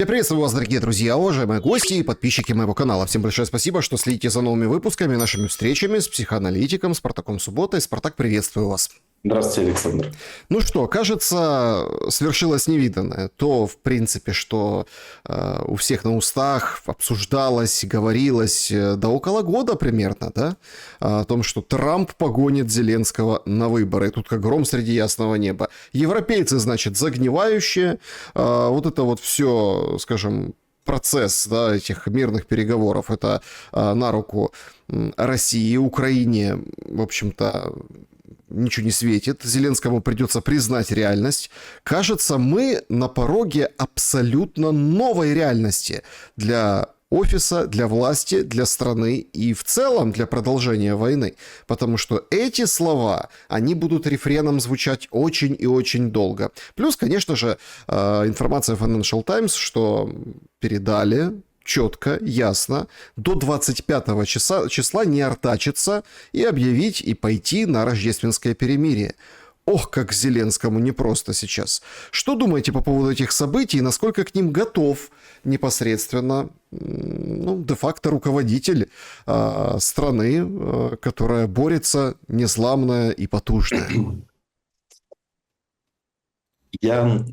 Я приветствую вас, дорогие друзья, уважаемые гости и подписчики моего канала. Всем большое спасибо, что следите за новыми выпусками, нашими встречами с психоаналитиком Спартаком Субботой. Спартак, приветствую вас. Здравствуйте, Александр. Ну что, кажется, свершилось невиданное. То, в принципе, что у всех на устах обсуждалось, говорилось, да около года примерно, да, о том, что Трамп погонит Зеленского на выборы. И тут как гром среди ясного неба. Европейцы, значит, загнивающие. Вот это вот все, скажем, процесс, да, этих мирных переговоров, это на руку России, Украине, в общем-то, ничего не светит. Зеленскому придется признать реальность. Кажется, мы на пороге абсолютно новой реальности для офиса, для власти, для страны и в целом для продолжения войны. Потому что эти слова, они будут рефреном звучать очень и очень долго. Плюс, конечно же, информация Financial Times, что передали четко, ясно, до 25 числа не артачиться и объявить и пойти на рождественское перемирие. Ох, как Зеленскому непросто сейчас. Что думаете по поводу этих событий и насколько к ним готов непосредственно, де-факто руководитель страны, которая борется, незламная и потужная? Я,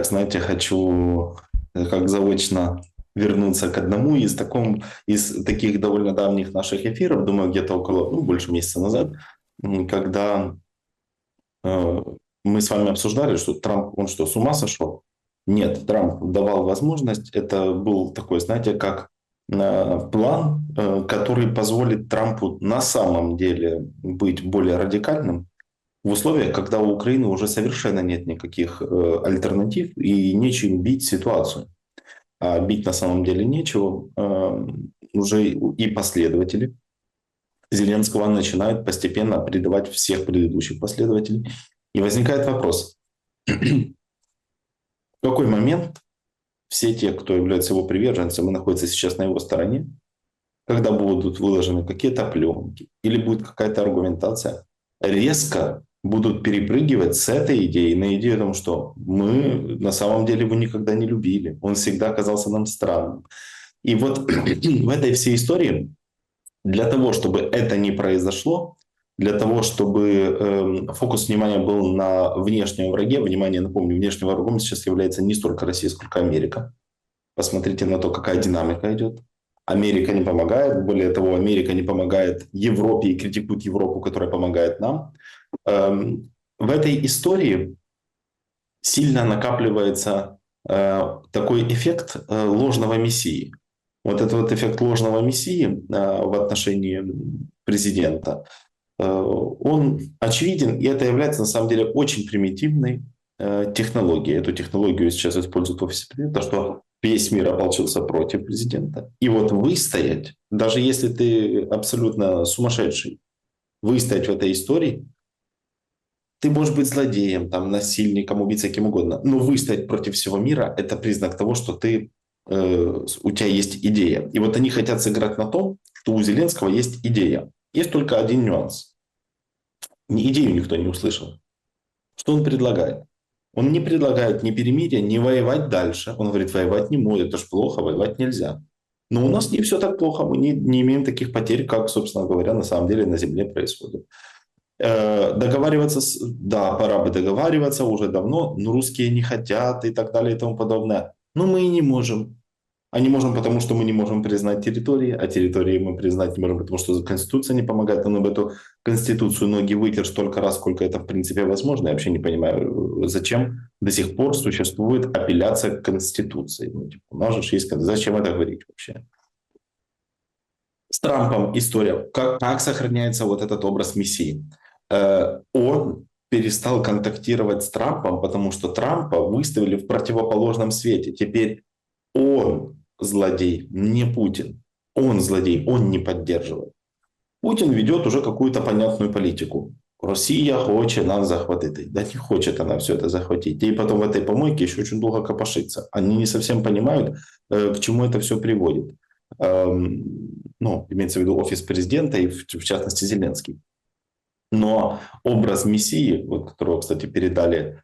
знаете, хочу как заочно вернуться к одному из таких довольно давних наших эфиров, думаю, где-то около, больше месяца назад, когда мы с вами обсуждали, что Трамп, он что, с ума сошел? Нет, Трамп давал возможность, это был такой, знаете, как план, который позволит Трампу на самом деле быть более радикальным в условиях, когда у Украины уже совершенно нет никаких альтернатив и нечем бить ситуацию. А бить на самом деле нечего. Уже и последователи Зеленского начинают постепенно предавать всех предыдущих последователей. И возникает вопрос, в какой момент все те, кто является его приверженцем и находится сейчас на его стороне, когда будут выложены какие-то пленки или будет какая-то аргументация, резко будут перепрыгивать с этой идеи на идею о том, что мы на самом деле его никогда не любили, он всегда казался нам странным. И вот в этой всей истории для того, чтобы это не произошло, для того, чтобы фокус внимания был на внешнем враге, внимание, напомню, внешним врагом сейчас является не столько Россия, сколько Америка. Посмотрите на то, какая динамика идет. Америка не помогает, более того, Америка не помогает Европе и критикует Европу, которая помогает нам. В этой истории сильно накапливается такой эффект ложного мессии. Вот этот вот эффект ложного мессии в отношении президента, он очевиден, и это является на самом деле очень примитивной технологией. Эту технологию сейчас используют в офисе президента, что весь мир ополчился против президента. И вот выстоять, даже если ты абсолютно сумасшедший, выстоять в этой истории, ты можешь быть злодеем, там, насильником, убийцей, кем угодно, но выстоять против всего мира – это признак того, что у тебя есть идея. И вот они хотят сыграть на том, что у Зеленского есть идея. Есть только один нюанс. Идею никто не услышал. Что он предлагает? Он не предлагает ни перемирия, ни воевать дальше. Он говорит, воевать не может, это ж плохо, воевать нельзя. Но у нас не все так плохо, мы не имеем таких потерь, как, собственно говоря, на самом деле на Земле происходит. Договариваться, да, пора бы договариваться уже давно, но русские не хотят и так далее и тому подобное. Но мы и не можем. А не можем, потому что мы не можем признать территории, а территории мы признать не можем, потому что Конституция не помогает. Но в эту Конституцию ноги вытер столько раз, сколько это в принципе возможно. Я вообще не понимаю, зачем до сих пор существует апелляция к Конституции. У нас же есть... Зачем это говорить вообще? С Трампом история. Как сохраняется вот этот образ мессии? Он перестал контактировать с Трампом, потому что Трампа выставили в противоположном свете. Теперь он злодей, не Путин. Он злодей, он не поддерживает. Путин ведет уже какую-то понятную политику. Россия хочет нас захватить. Да не хочет она все это захватить. И потом в этой помойке еще очень долго копошится. Они не совсем понимают, к чему это все приводит. Имеется в виду офис президента и в частности Зеленский. Но образ мессии, которого, кстати, передали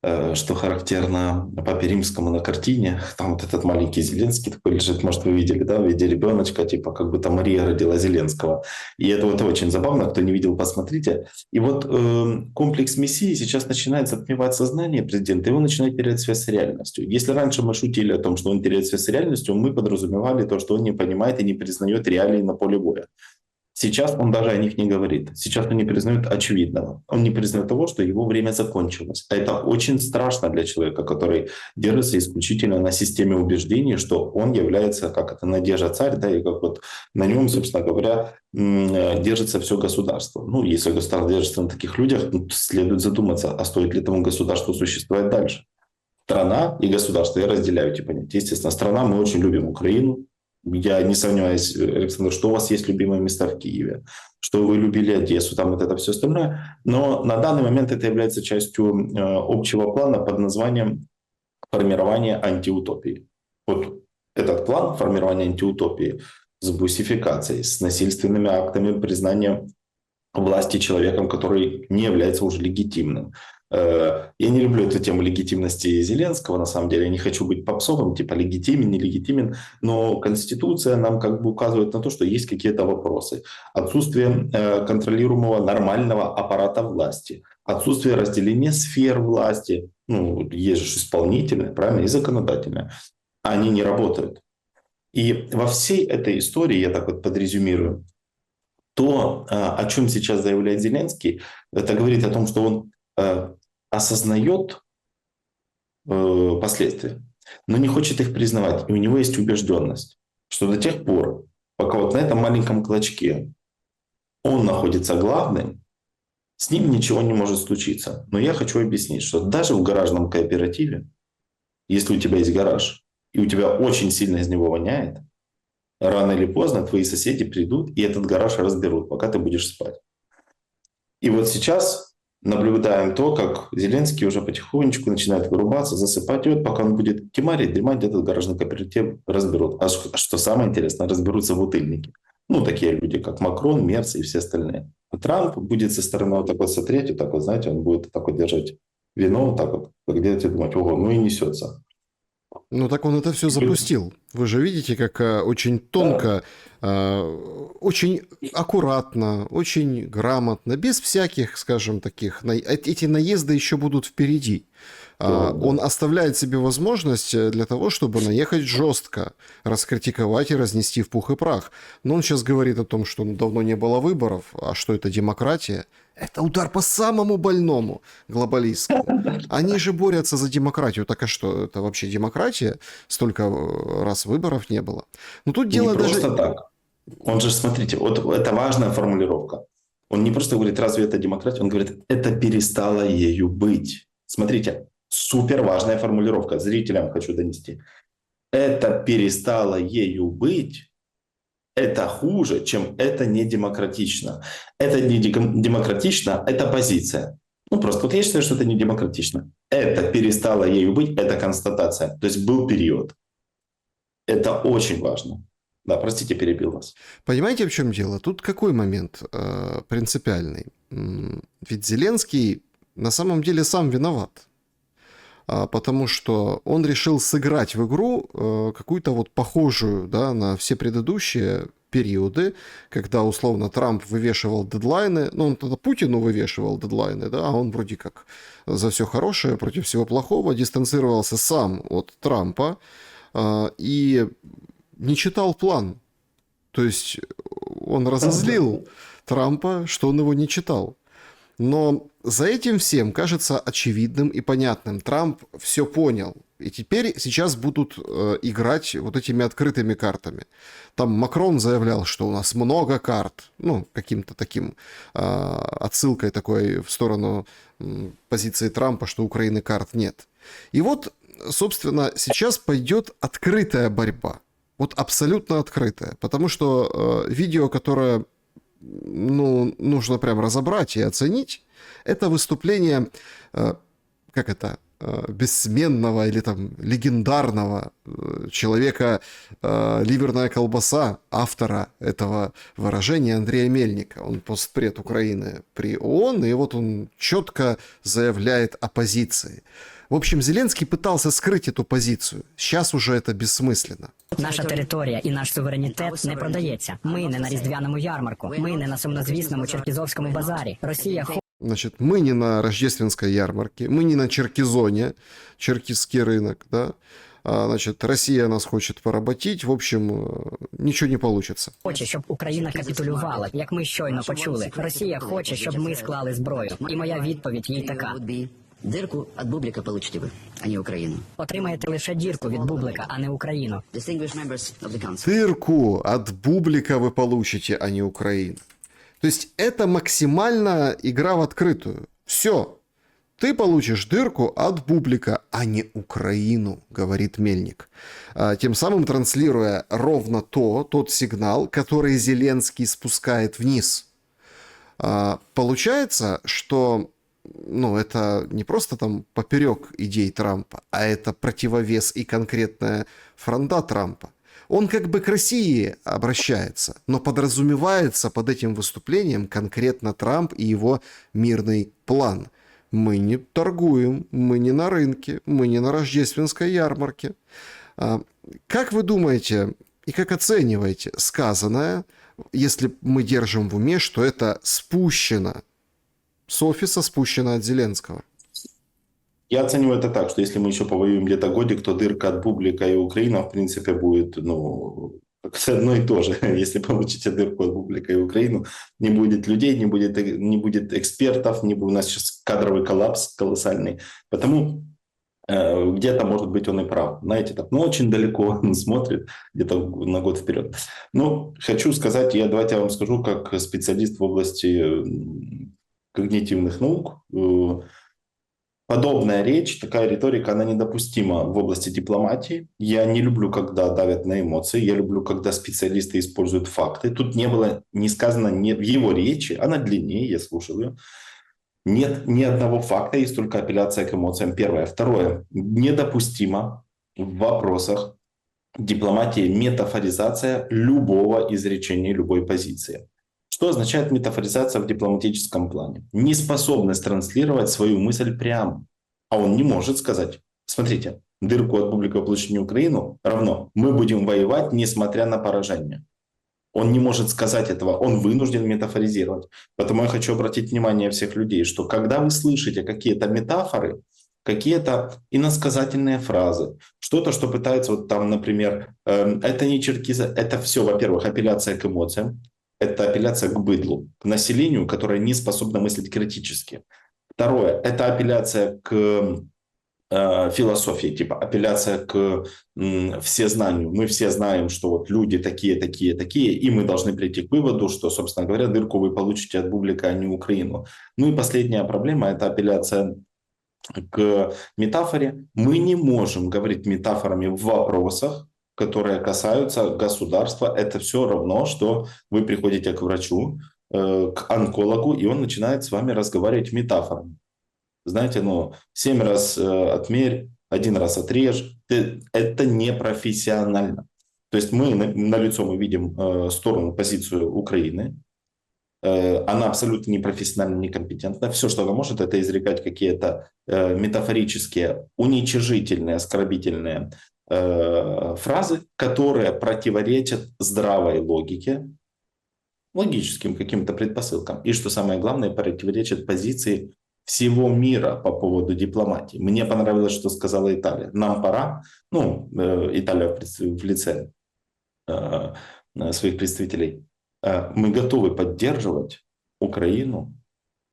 что характерно Папе Римскому на картине. Там вот этот маленький Зеленский такой лежит, может, вы видели, да, в виде ребеночка, типа как будто Мария родила Зеленского. И это вот очень забавно, кто не видел, посмотрите. И вот комплекс Мессии сейчас начинает затмевать сознание президента, и он начинает терять связь с реальностью. Если раньше мы шутили о том, что он теряет связь с реальностью, мы подразумевали то, что он не понимает и не признает реалии на поле боя. Сейчас он даже о них не говорит. Сейчас он не признает очевидного. Он не признает того, что его время закончилось. А это очень страшно для человека, который держится исключительно на системе убеждений, что он является, как это, надежда царь, да, и как вот на нем, собственно говоря, держится все государство. Ну, если государство держится на таких людях, то следует задуматься, а стоит ли этому государству существовать дальше. Страна и государство, я разделяю эти понятия. Естественно, страна, мы очень любим Украину. Я не сомневаюсь, Александр, что у вас есть любимые места в Киеве, что вы любили Одессу, там вот это все остальное. Но на данный момент это является частью общего плана под названием формирование антиутопии. Вот этот план формирования антиутопии с бусификацией, с насильственными актами признания власти человеком, который не является уже легитимным. Я не люблю эту тему легитимности Зеленского, на самом деле. Я не хочу быть попсовым, типа легитимен, нелегитимен. Но Конституция нам как бы указывает на то, что есть какие-то вопросы. Отсутствие контролируемого нормального аппарата власти. Отсутствие разделения сфер власти. Ну, есть же исполнительная, правильно, и законодательная. Они не работают. И во всей этой истории, я так вот подрезюмирую, то, о чем сейчас заявляет Зеленский, это говорит о том, что он осознает последствия, но не хочет их признавать. И у него есть убежденность, что до тех пор, пока вот на этом маленьком клочке он находится главным, с ним ничего не может случиться. Но я хочу объяснить, что даже в гаражном кооперативе, если у тебя есть гараж, и у тебя очень сильно из него воняет, рано или поздно твои соседи придут и этот гараж разберут, пока ты будешь спать. И вот сейчас наблюдаем то, как Зеленский уже потихонечку начинает вырубаться, засыпать. И вот пока он будет кемарить, дремать, этот гаражный кооператив разберут. А что самое интересное, разберутся бутыльники. Ну, такие люди, как Макрон, Мерц и все остальные. А Трамп будет со стороны вот так вот смотреть, вот так вот, знаете, он будет так вот держать вино, вот так вот, где-то думать, ого, ну и несется. Ну так он это все запустил. Вы же видите, как очень Да, тонко, очень аккуратно, очень грамотно, без всяких, скажем, таких... Эти наезды еще будут впереди. да, Он да. оставляет себе возможность для того, чтобы наехать жестко, раскритиковать и разнести в пух и прах. Но он сейчас говорит о том, что давно не было выборов, а что это демократия. Это удар по самому больному глобалистскому. Они же борются за демократию. Так а что, это вообще демократия? Столько раз выборов не было. Но тут Не дело даже... просто так. Он же, смотрите, вот это важная формулировка. Он не просто говорит, разве это демократия? Он говорит, это перестало ею быть. Смотрите, супер важная формулировка. Зрителям хочу донести. Это перестало ею быть. Это хуже, чем это не демократично. Это не демократично, это позиция. Ну, просто вот я считаю, что это не демократично. Это перестало ею быть, это констатация. То есть был период. Это очень важно. Да, простите, перебил вас. Понимаете, в чем дело? Тут какой момент принципиальный? Ведь Зеленский на самом деле сам виноват. Потому что он решил сыграть в игру какую-то вот похожую, да, на все предыдущие периоды, когда условно Трамп вывешивал дедлайны, ну он тогда Путину вывешивал дедлайны, да, а он вроде как за все хорошее против всего плохого дистанцировался сам от Трампа и не читал план. То есть он разозлил Трампа, что он его не читал. Но за этим всем кажется очевидным и понятным. Трамп все понял. И теперь сейчас будут играть вот этими открытыми картами. Там Макрон заявлял, что у нас много карт. Ну, каким-то таким отсылкой такой в сторону позиции Трампа, что у Украины карт нет. И вот, собственно, сейчас пойдет открытая борьба. Вот абсолютно открытая. Потому что видео, которое нужно прям разобрать и оценить, это выступление, как это, бессменного или там легендарного человека «Ливерная колбаса», автора этого выражения Андрея Мельника. Он постпред Украины при ООН, и вот он четко заявляет о позиции. В общем, Зеленский пытался скрыть эту позицию. Сейчас уже это бессмысленно. Наша територія і наш суверенітет не продається. Ми не на різдвяному ярмарку. Ми не на сумнозвісному черкізовському базарі. Росія Значит, мы не на рождественской ярмарке, мы не на Черкизоне, черкизский рынок, да. Значит, Россия нас хочет поработить, в общем, ничего не получится. хоче, щоб Україна капітулювала, як ми щойно почули. Росія хоче, щоб ми склали зброю. І моя відповідь їй така. Дырку от бублика получите вы, а не Украину. Отримаєте лише дірку від бублика, а не Україну. Distinguished members of the council. Дырку от бублика вы получите, а не Украину. То есть это максимально игра в открытую. Все. Ты получишь дырку от бублика, а не Украину, говорит Мельник. Тем самым транслируя ровно тот сигнал, который Зеленский спускает вниз. Получается, что это не просто там поперек идей Трампа, а это противовес и конкретная фронта Трампа. Он как бы к России обращается, но подразумевается под этим выступлением конкретно Трамп и его мирный план. Мы не торгуем, мы не на рынке, мы не на рождественской ярмарке. Как вы думаете и как оцениваете сказанное, если мы держим в уме, что это спущено с офиса, спущено от Зеленского? Я оцениваю это так, что если мы еще повоюем где-то годик, то дырка от бублика и Украина, в принципе, будет, одно и то же. Если получите дырку от бублика и Украину, не будет людей, не будет экспертов, у нас сейчас кадровый коллапс колоссальный. Потому где-то, может быть, он и прав. Знаете, так, очень далеко он смотрит, где-то на год вперед. Хочу сказать, давайте я вам скажу, как специалист в области когнитивных наук, подобная речь, такая риторика, она недопустима в области дипломатии. Я не люблю, когда давят на эмоции. Я люблю, когда специалисты используют факты. Тут не было не сказано в его речи, она длиннее, я слушал ее. Нет ни одного факта, есть только апелляция к эмоциям. Первое. Второе. Недопустимо в вопросах дипломатии метафоризация любого изречения, любой позиции. Что означает метафоризация в дипломатическом плане? Неспособность транслировать свою мысль прямо. А он не может сказать, смотрите, дырку от бублика получить не Украину равно мы будем воевать, несмотря на поражение. Он не может сказать этого, он вынужден метафоризировать. Поэтому я хочу обратить внимание всех людей, что когда вы слышите какие-то метафоры, какие-то иносказательные фразы, что-то, что пытается, например, это не черкиза, это все, во-первых, апелляция к эмоциям, это апелляция к быдлу, к населению, которое не способно мыслить критически. Второе, это апелляция к философии, типа апелляция к всезнанию. Мы все знаем, что люди такие, такие, такие, и мы должны прийти к выводу, что, собственно говоря, дырку вы получите от бублика, а не Украину. И последняя проблема – это апелляция к метафоре. Мы не можем говорить метафорами в вопросах, которые касаются государства. Это все равно, что вы приходите к врачу, к онкологу, и он начинает с вами разговаривать метафорами. Знаете, 7 раз отмерь, 1 раз отрежь. Это непрофессионально. То есть мы налицо мы видим сторону, позицию Украины. Она абсолютно непрофессионально, некомпетентна. Все, что она может, это изрекать какие-то метафорические, уничижительные, оскорбительные фразы, которые противоречат здравой логике, логическим каким-то предпосылкам. И что самое главное, противоречат позиции всего мира по поводу дипломатии. Мне понравилось, что сказала Италия. Нам пора, Италия в лице своих представителей, мы готовы поддерживать Украину,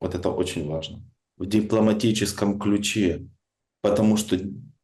вот это очень важно, в дипломатическом ключе, потому что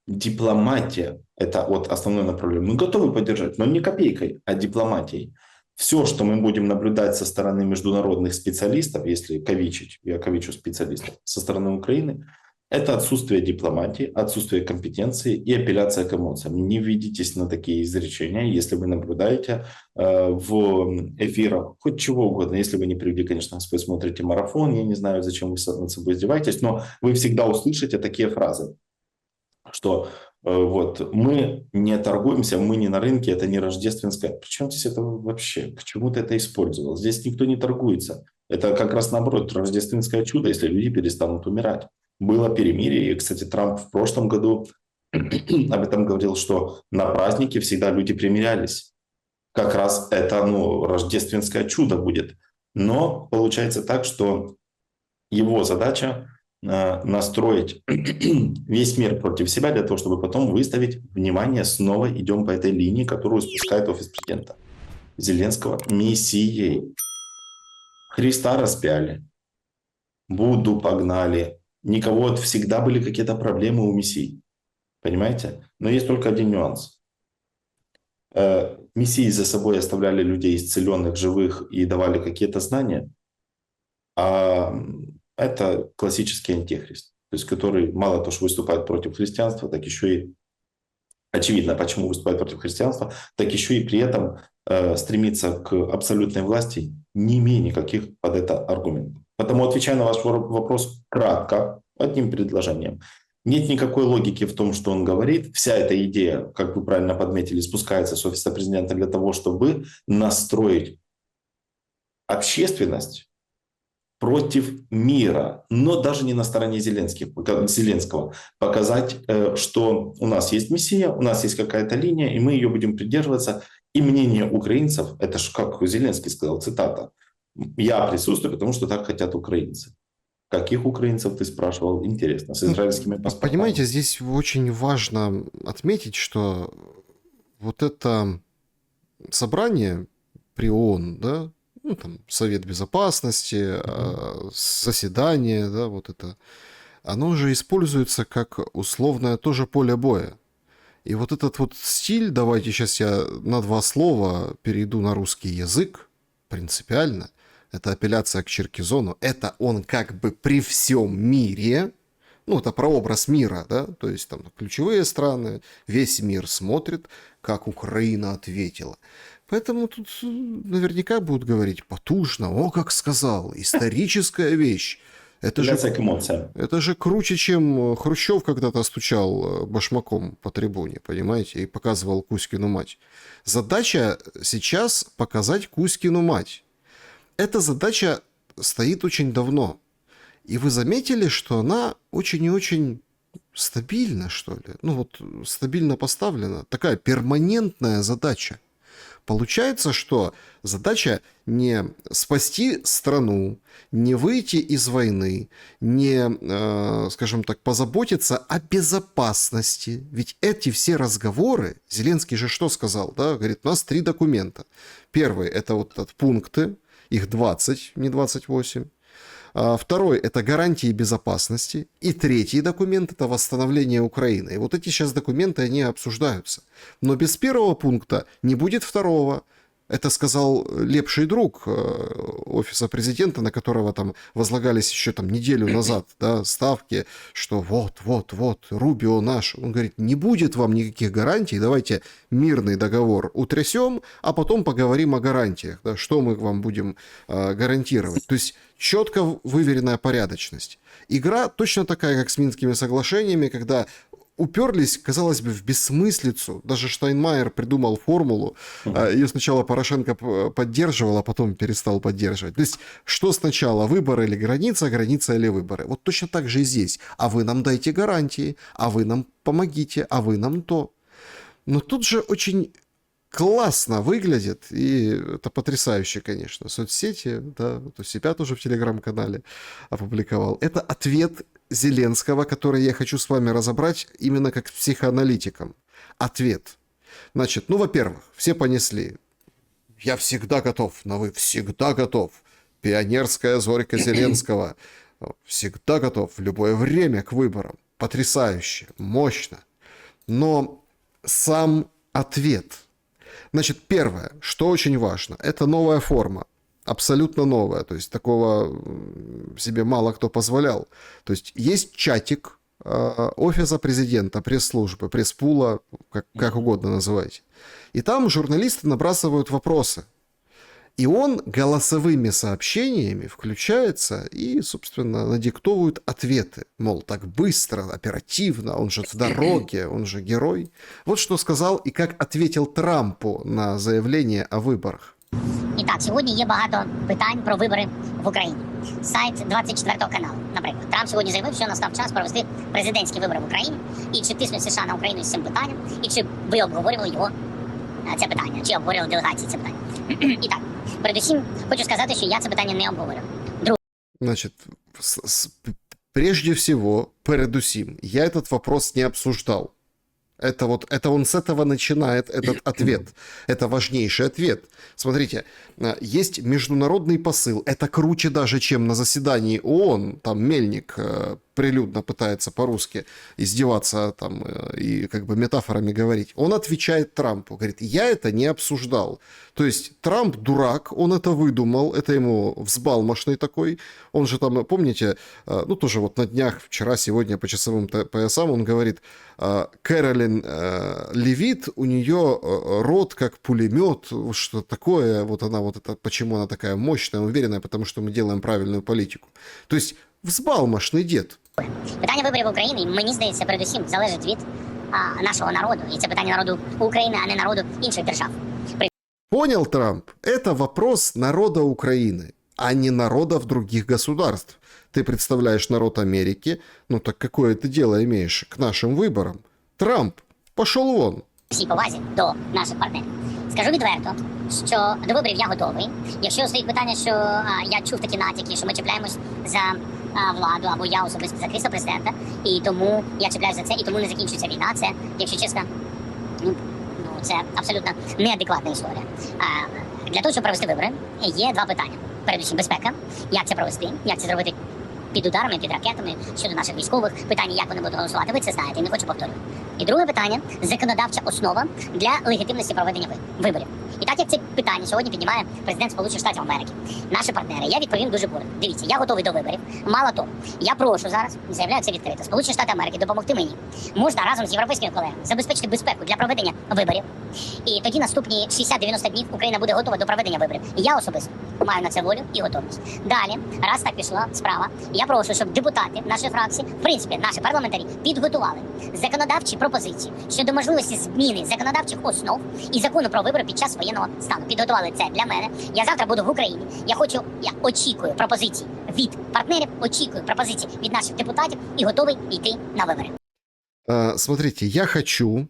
дипломатия – это основное направление. Мы готовы поддержать, но не копейкой, а дипломатией. Все, что мы будем наблюдать со стороны международных специалистов, если кавичить, я кавичу специалистов, со стороны Украины, это отсутствие дипломатии, отсутствие компетенции и апелляция к эмоциям. Не ведитесь на такие изречения, если вы наблюдаете в эфирах хоть чего угодно. Если вы не привели, конечно, вы смотрите марафон, я не знаю, зачем вы над собой издеваетесь, но вы всегда услышите такие фразы. что вот мы не торгуемся, мы не на рынке, это не рождественское. Причем здесь это вообще? Почему ты это использовал? Здесь никто не торгуется. Это как раз наоборот рождественское чудо, если люди перестанут умирать. Было перемирие, и, кстати, Трамп в прошлом году об этом говорил, что на праздники всегда люди примирялись. Как раз это, рождественское чудо будет. Но получается так, что его задача настроить весь мир против себя для того, чтобы потом выставить внимание, снова идем по этой линии, которую спускает офис президента Зеленского мессией. Христа распяли, Будду погнали. Никого, всегда были какие-то проблемы у мессий. Понимаете? Но есть только один нюанс. Мессии за собой оставляли людей исцеленных, живых и давали какие-то знания. А это классический антихрист, то есть который мало того, что выступает против христианства, так еще и, очевидно, почему выступает против христианства, так еще и при этом стремится к абсолютной власти, не имея никаких под это аргументов. Потому, отвечая на ваш вопрос кратко, одним предложением. Нет никакой логики в том, что он говорит. Вся эта идея, как вы правильно подметили, спускается с офиса президента для того, чтобы настроить общественность против мира, но даже не на стороне Зеленского. Показать, что у нас есть мессия, у нас есть какая-то линия, и мы ее будем придерживаться. И мнение украинцев, это же как Зеленский сказал, цитата, «Я присутствую, потому что так хотят украинцы». Каких украинцев ты спрашивал? Интересно. С израильскими паспортами. Понимаете, здесь очень важно отметить, что вот это собрание при ООН, да, там Совет Безопасности, заседание, да, вот это, оно уже используется как условное тоже поле боя. И вот этот вот стиль, давайте сейчас я на два слова перейду на русский язык, принципиально, это апелляция к Черкизону, это он как бы при всем мире, это прообраз мира, да, то есть там ключевые страны, весь мир смотрит, как Украина ответила. Поэтому тут наверняка будут говорить потужно, как сказал, историческая вещь. Это же круче, чем Хрущев когда-то стучал башмаком по трибуне, понимаете, и показывал Кузькину мать. Задача сейчас показать Кузькину мать. Эта задача стоит очень давно. И вы заметили, что она очень и очень стабильна, что ли? Стабильно поставлена. Такая перманентная задача. Получается, что задача не спасти страну, не выйти из войны, не, скажем так, позаботиться о безопасности. Ведь эти все разговоры, Зеленский же что сказал, да? Говорит, у нас 3 документа. Первый – это вот этот пункты, их 20, не 28. Второй – это гарантии безопасности. И третий документ – это восстановление Украины. И вот эти сейчас документы, они обсуждаются. Но без первого пункта не будет второго. Это сказал лепший друг офиса президента, на которого там возлагались еще неделю назад, да, ставки, что вот, Рубио наш. Он говорит, не будет вам никаких гарантий, давайте мирный договор утрясем, а потом поговорим о гарантиях, да, что мы вам будем гарантировать. То есть четко выверенная порядочность. Игра точно такая, как с Минскими соглашениями, когда уперлись, казалось бы, в бессмыслицу. Даже Штайнмайер придумал формулу. Ее сначала Порошенко поддерживал, а потом перестал поддерживать. То есть, что сначала, выборы или граница или выборы? Вот точно так же и здесь. А вы нам дайте гарантии, а вы нам помогите, а вы нам то. Но тут же очень классно выглядит, и это потрясающе, конечно. Соцсети, да, вот у себя тоже в Телеграм-канале опубликовал. Это ответ Зеленского, который я хочу с вами разобрать именно как психоаналитиком. Ответ. Значит, во-первых, все понесли. Я всегда готов, но вы всегда готов. Пионерская зорька Зеленского. Всегда готов в любое время к выборам. Потрясающе, мощно. Но сам ответ. Значит, первое, что очень важно, это новая форма. Абсолютно новая, то есть такого себе мало кто позволял. То есть чатик офиса президента, пресс-службы, пресс-пула, как угодно называйте. И там журналисты набрасывают вопросы. И он голосовыми сообщениями включается и, собственно, надиктовывает ответы. Мол, так быстро, оперативно, он же в дороге, он же герой. Вот что сказал и как ответил Трампу на заявление о выборах. І так, сьогодні є багато питань про вибори в Україні. Сайт 24 каналу, наприклад. Трамп сьогодні заявив, що настав час провести президентські вибори в Україні. І чи тиснуть США на Україну з цим питанням, і чи ви обговорювали його це питання, чи обговорювали делегації це питання. І так, передусім, хочу сказати, що я це питання не обговорив. Значит, прежде всего, передусим, я этот вопрос не обсуждал. Это он с этого начинает, этот ответ. Это важнейший ответ. Смотрите, есть международный посыл. Это круче даже, чем на заседании ООН. Там Мельник прилюдно пытается по-русски издеваться там, и как бы метафорами говорить. Он отвечает Трампу, говорит, я это не обсуждал. То есть Трамп дурак, он это выдумал, это ему взбалмошный такой. Он же там, помните, ну тоже вот на днях, вчера, сегодня по часовым поясам, он говорит, Кэролин Левит, у нее рот как пулемет, что такое, вот она вот это, почему она такая мощная, уверенная, потому что мы делаем правильную политику. То есть взбалмошний дед. Питання виборів України, мені здається, передусім залежить від нашого народу. І це питання народу України, а не народу інших держав. Понял, Трамп? Это вопрос народа Украины, а не народов других государств. Ты представляешь народ Америки, ну так какое ты дело имеешь к нашим выборам? Трамп, пошел вон. Всій повазі до наших партнерів. Скажу відверто, що до виборів я готовий. Якщо стоїть питання, що я чув такі натяки, що ми чіпляємось за владу, або я особисто за крісло президента, і тому я чіпляюсь за це, і тому не закінчується війна, це, якщо чесно, це абсолютно неадекватна історія. Для того, щоб провести вибори, є два питання. Передусім безпека, як це провести, як це зробити під ударами, під ракетами, щодо наших військових, питання, як вони будуть голосувати, ви це знаєте, і не хочу повторювати. І друге питання – законодавча основа для легітимності проведення виборів. І так як це питання сьогодні піднімає президент Сполучених Штатів Америки, наші партнери, я відповім дуже коротко. Дивіться, я готовий до виборів. Мало того, я прошу зараз, заявляю це відкрито, Сполучені Штати Америки допомогти мені. Можна разом з європейськими колегами забезпечити безпеку для проведення виборів. І тоді наступні 60-90 днів Україна буде готова до проведення виборів. І я особисто маю на це волю і готовність. Далі, раз так пішла справа, я прошу, щоб депутати нашої фракції, в принципі, наші парламентарі, підготували законодавчі пропозиції щодо можливості зміни законодавчих основ і закону про вибори під час воєнного стану. Підготували це для мене. Я завтра буду в Україні. Я очікую пропозицій від партнерів, очікую пропозицій від наших депутатів і готовий йти на вибори. Смотрите, я хочу,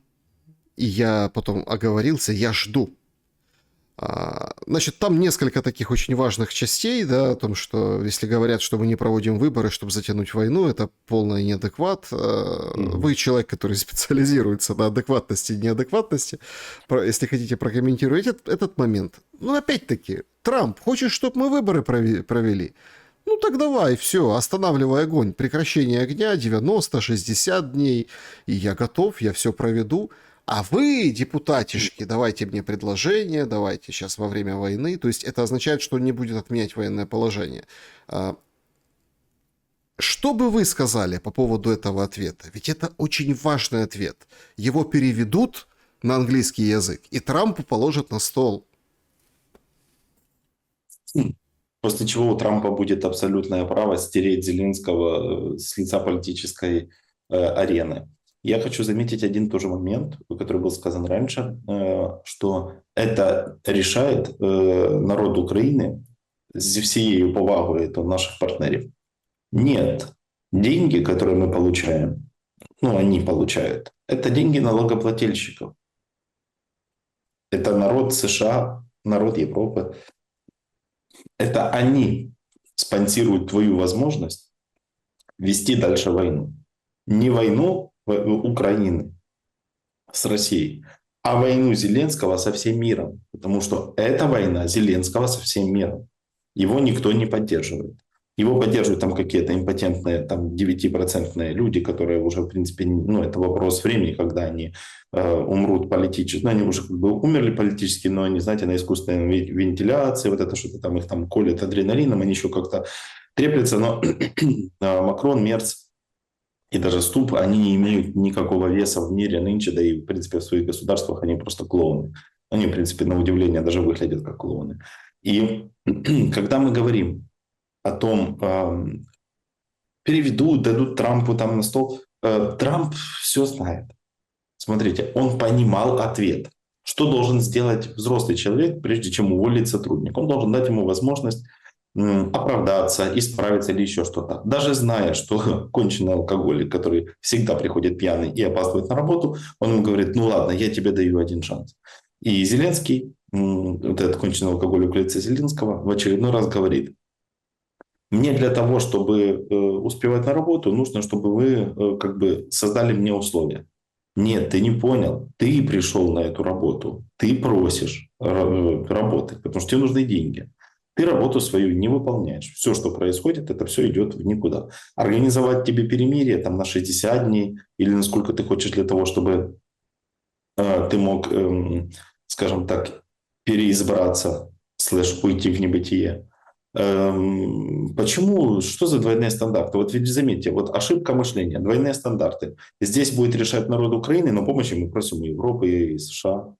и я потом оговорился, я жду. Значит, там несколько таких очень важных частей, да, о том, что если говорят, что мы не проводим выборы, чтобы затянуть войну, это полный неадекват. Вы человек, который специализируется на адекватности и неадекватности. Если хотите прокомментировать этот момент. Ну, опять-таки, Трамп, хочешь, чтобы мы выборы провели? Ну, так давай, все, останавливай огонь. Прекращение огня 90-60 дней. И я готов, я все проведу. А вы, депутатишки, давайте мне предложение, давайте сейчас во время войны. То есть это означает, что он не будет отменять военное положение. Что бы вы сказали по поводу этого ответа? Ведь это очень важный ответ. Его переведут на английский язык, и Трампу положат на стол. После чего у Трампа будет абсолютное право стереть Зеленского с лица политической арены. Я хочу заметить один тоже момент, который был сказан раньше, что это решает народ Украины зі всією повагою до наших партнерів. Нет, деньги, которые мы получаем, ну, они получают, это деньги налогоплательщиков. Это народ США, народ Европы. Это они спонсируют твою возможность вести дальше войну. Не войну Украины с Россией, а войну Зеленского со всем миром. Потому что это война Зеленского со всем миром. Его никто не поддерживает. Его поддерживают там какие-то импотентные там 9% люди, которые уже, в принципе, ну, это вопрос времени, когда они умрут политически. Ну, они уже как бы умерли политически, но они, знаете, на искусственной вентиляции, вот это что-то там их там колет адреналином, они еще как-то треплются. Но Макрон, Мерц и даже Ступ, они не имеют никакого веса в мире нынче, да и, в принципе, в своих государствах они просто клоуны. Они, в принципе, на удивление даже выглядят как клоуны. И когда мы говорим о том, переведут, дадут Трампу там на стол, Трамп все знает. Смотрите, он понимал ответ. Что должен сделать взрослый человек, прежде чем уволить сотрудника? Он должен дать ему возможность оправдаться, исправиться или еще что-то. Даже зная, что конченый алкоголик, который всегда приходит пьяный и опаздывает на работу, он ему говорит: ну ладно, я тебе даю один шанс. И Зеленский, вот этот конченый алкоголик в лице Зеленского, в очередной раз говорит: мне для того, чтобы успевать на работу, нужно, чтобы вы как бы создали мне условия. Нет, ты не понял. Ты пришел на эту работу. Ты просишь работать, потому что тебе нужны деньги. Ты работу свою не выполняешь. Все, что происходит, это все идет в никуда. Организовать тебе перемирие там, на 60 дней или насколько ты хочешь для того, чтобы ты мог, скажем так, переизбраться, уйти в небытие. Почему? Что за двойные стандарты? Вот ведь заметьте, вот ошибка мышления, двойные стандарты. Здесь будет решать народ Украины, но помощи мы просим у Европы и США.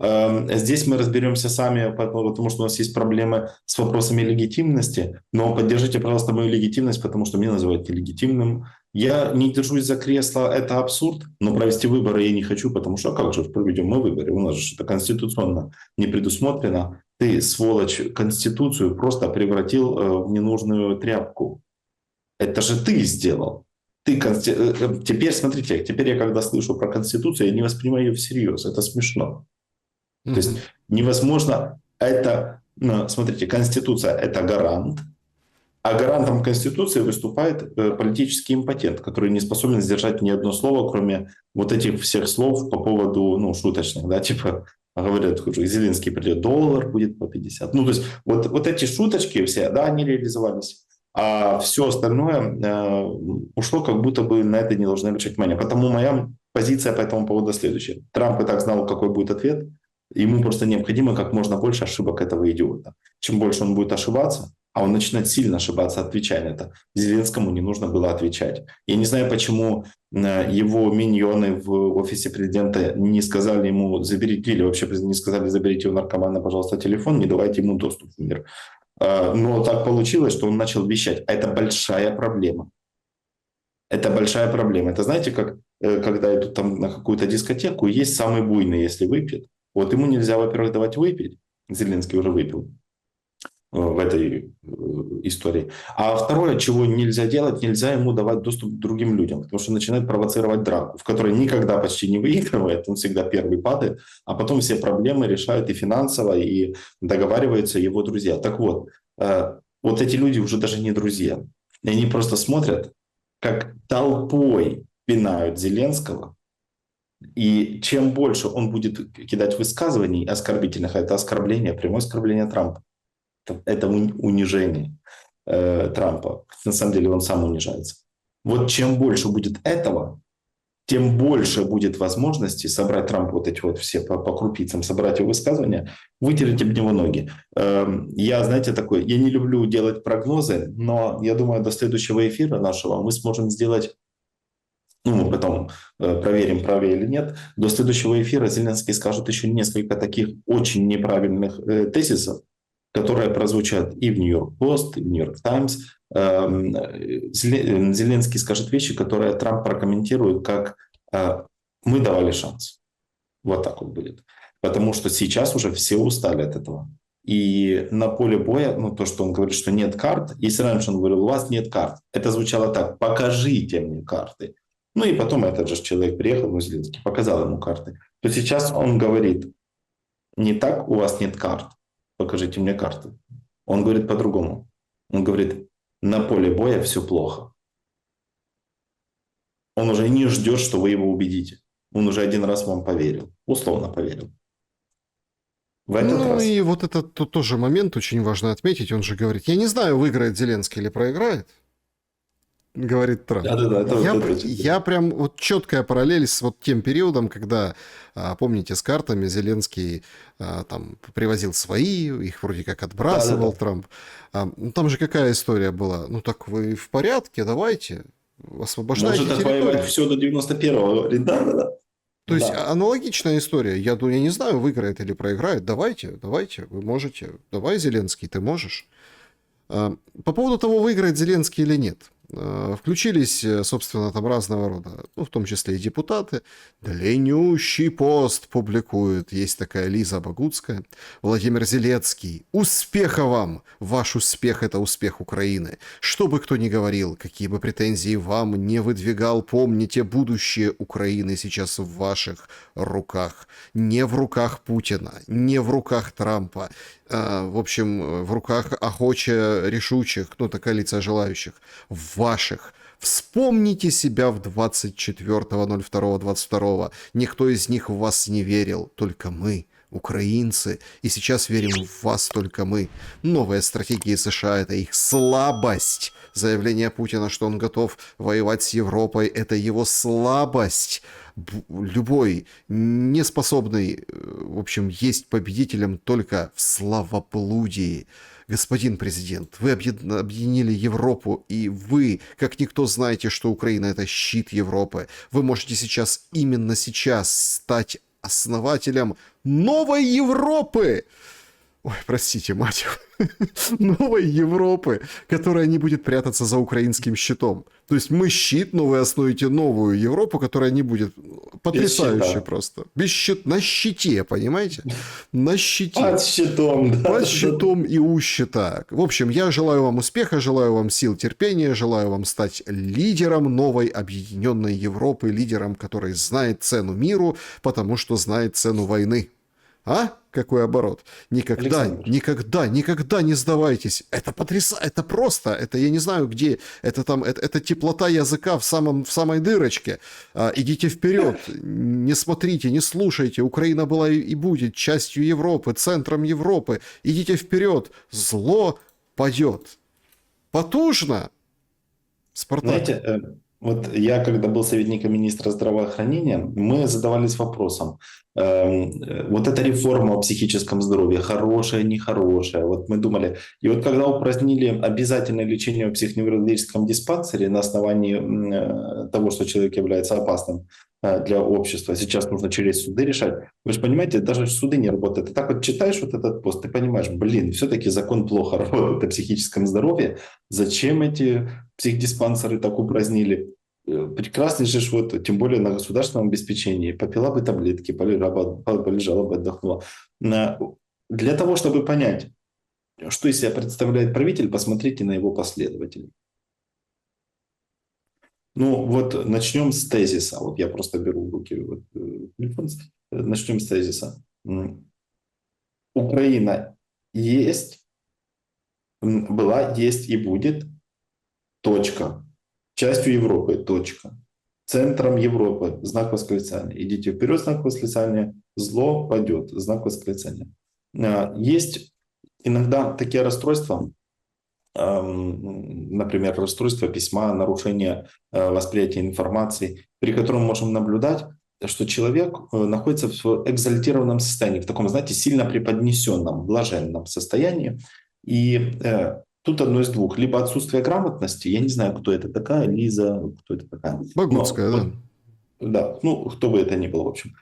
Здесь мы разберемся сами, потому что у нас есть проблемы с вопросами легитимности, но поддержите, пожалуйста, мою легитимность, потому что меня называют нелегитимным. Я не держусь за кресло, это абсурд, но провести выборы я не хочу, потому что как же проведем мы выборы? У нас же это конституционно не предусмотрено. Ты, сволочь, Конституцию просто превратил в ненужную тряпку. Это же ты сделал. Теперь, смотрите, теперь я когда слышу про Конституцию, я не воспринимаю ее всерьез. Это смешно. То есть невозможно это... Смотрите, Конституция – это гарант, а гарантом Конституции выступает политический импотент, который не способен сдержать ни одно слово, кроме вот этих всех слов по поводу, шуточных, да, типа говорят, Зеленский придет, доллар будет по 50. То есть вот эти шуточки все, да, они реализовались. А все остальное ушло, как будто бы на это не должны обращать внимание. Потому моя позиция по этому поводу следующая. Трамп и так знал, какой будет ответ. Ему просто необходимо как можно больше ошибок этого идиота. Чем больше он будет ошибаться, а он начинает сильно ошибаться, отвечая на это, Зеленскому не нужно было отвечать. Я не знаю, почему его миньоны в офисе президента не сказали ему: заберите, или вообще не сказали: заберите у наркомана, пожалуйста, телефон, не давайте ему доступ в мир. Но так получилось, что он начал вещать. А это большая проблема. Это большая проблема. Это знаете, как когда идут там на какую-то дискотеку, есть самый буйный, если выпьет. Вот ему нельзя, во-первых, давать выпить. Зеленский уже выпил в этой истории. А второе, чего нельзя делать, нельзя ему давать доступ к другим людям, потому что начинает провоцировать драку, в которой никогда почти не выигрывает, он всегда первый падает, а потом все проблемы решают и финансово, и договариваются его друзья. Так вот, вот эти люди уже даже не друзья. И они просто смотрят, как толпой пинают Зеленского, и чем больше он будет кидать высказываний оскорбительных, а это оскорбление, прямое оскорбление Трампа, это унижение Трампа. На самом деле он сам унижается. Вот чем больше будет этого, тем больше будет возможности собрать Трампа вот эти вот все по крупицам, собрать его высказывания, вытереть об него ноги. Я, знаете, такой, я не люблю делать прогнозы, но я думаю, до следующего эфира нашего мы сможем сделать, мы потом проверим, правее или нет, до следующего эфира Зеленский скажет еще несколько таких очень неправильных тезисов, которые прозвучат и в Нью-Йорк Пост, и в Нью-Йорк Таймс. Зеленский скажет вещи, которые Трамп прокомментирует как «мы давали шанс». Вот так вот будет. Потому что сейчас уже все устали от этого. И на поле боя, то, что он говорит, что нет карт, если раньше он говорил: у вас нет карт, это звучало так: покажите мне карты. И потом этот же человек приехал, Зеленский показал ему карты. То сейчас он говорит не так: у вас нет карт, покажите мне карты. Он говорит по-другому. Он говорит: на поле боя все плохо. Он уже не ждет, что вы его убедите. Он уже один раз вам поверил. Условно поверил. В этот раз. И вот этот тоже момент очень важно отметить. Он же говорит: я не знаю, выиграет Зеленский или проиграет. Говорит Трамп. Я прям вот четкая параллель с вот тем периодом, когда, помните, с картами Зеленский там привозил свои, их вроде как отбрасывал Трамп. Там же какая история была? Так вы в порядке, давайте, освобождайте территорию. Может отвоевать все до 91-го, говорит, да. То есть Да. аналогичная история. Я не знаю, выиграет или проиграет. Давайте, вы можете. Давай, Зеленский, ты можешь. По поводу того, выиграет Зеленский или нет. Включились, собственно, там разного рода, ну, в том числе и депутаты. Длиннющий пост публикует. Есть такая Лиза Богуцкая. Владимир Зеленский. Успеха вам! Ваш успех – это успех Украины. Что бы кто ни говорил, какие бы претензии вам не выдвигал, помните, будущее Украины сейчас в ваших руках. Не в руках Путина, не в руках Трампа. В общем, в руках охоче решучих, ну, такая лица желающих, в ваших. Вспомните себя в 24.02.22. Никто из них в вас не верил, только мы, украинцы, и сейчас верим в вас только мы. Новая стратегия США – это их слабость. Заявление Путина, что он готов воевать с Европой – это его слабость. Любой неспособный, в общем, есть победителем только в славоблудии. Господин президент, вы объединили Европу, и вы, как никто, знаете, что Украина – это щит Европы. Вы можете сейчас, именно сейчас, стать основателем новой Европы. Ой, простите, мать. Новой Европы, которая не будет прятаться за украинским щитом. То есть мы щит, но вы основите новую Европу, которая не будет потрясающе просто. Без щит, на щите, понимаете? На щите. Под щитом, да. Под щитом и у щита. В общем, я желаю вам успеха, желаю вам сил, терпения, желаю вам стать лидером новой объединенной Европы, лидером, который знает цену миру, потому что знает цену войны. А? Какой оборот. Никогда, Александр. никогда не сдавайтесь. Это потрясающе, это просто, это я не знаю где, это там, это теплота языка в самой дырочке. Идите вперед, не смотрите, не слушайте. Украина была и будет частью Европы, центром Европы. Идите вперед, зло падет. Потужно. Спартак. Знаете, вот я, когда был советником министра здравоохранения, мы задавались вопросом, вот эта реформа о психическом здоровье, хорошая, нехорошая, вот мы думали, и вот когда упразднили обязательное лечение в психоневрологическом диспансере на основании того, что человек является опасным для общества, сейчас нужно через суды решать. Вы же понимаете, даже суды не работают. Ты так вот читаешь вот этот пост, ты понимаешь, блин, все-таки закон плохо работает о психическом здоровье, зачем эти психдиспансеры так упразднили? Прекрасный же вот, тем более на государственном обеспечении. Попила бы таблетки, полежала бы, отдохнула. Для того, чтобы понять, что из себя представляет правитель, посмотрите на его последователей. Ну вот начнем с тезиса. Вот я просто беру в руки телефон. Начнем с тезиса. Украина есть, была, есть и будет. Точка. Частью Европы. Точка. Центром Европы. Знак восклицания. Идите вперед, знак восклицания. Зло падет. Знак восклицания. Есть иногда такие расстройства, например, расстройство письма, нарушение восприятия информации, при котором можем наблюдать, что человек находится в экзальтированном состоянии, в таком, знаете, сильно преподнесенном, блаженном состоянии. И тут одно из двух. Либо отсутствие грамотности, я не знаю, кто это такая, Лиза, кто это такая. Богуцкая, да. Да, ну, кто бы это ни был, в общем.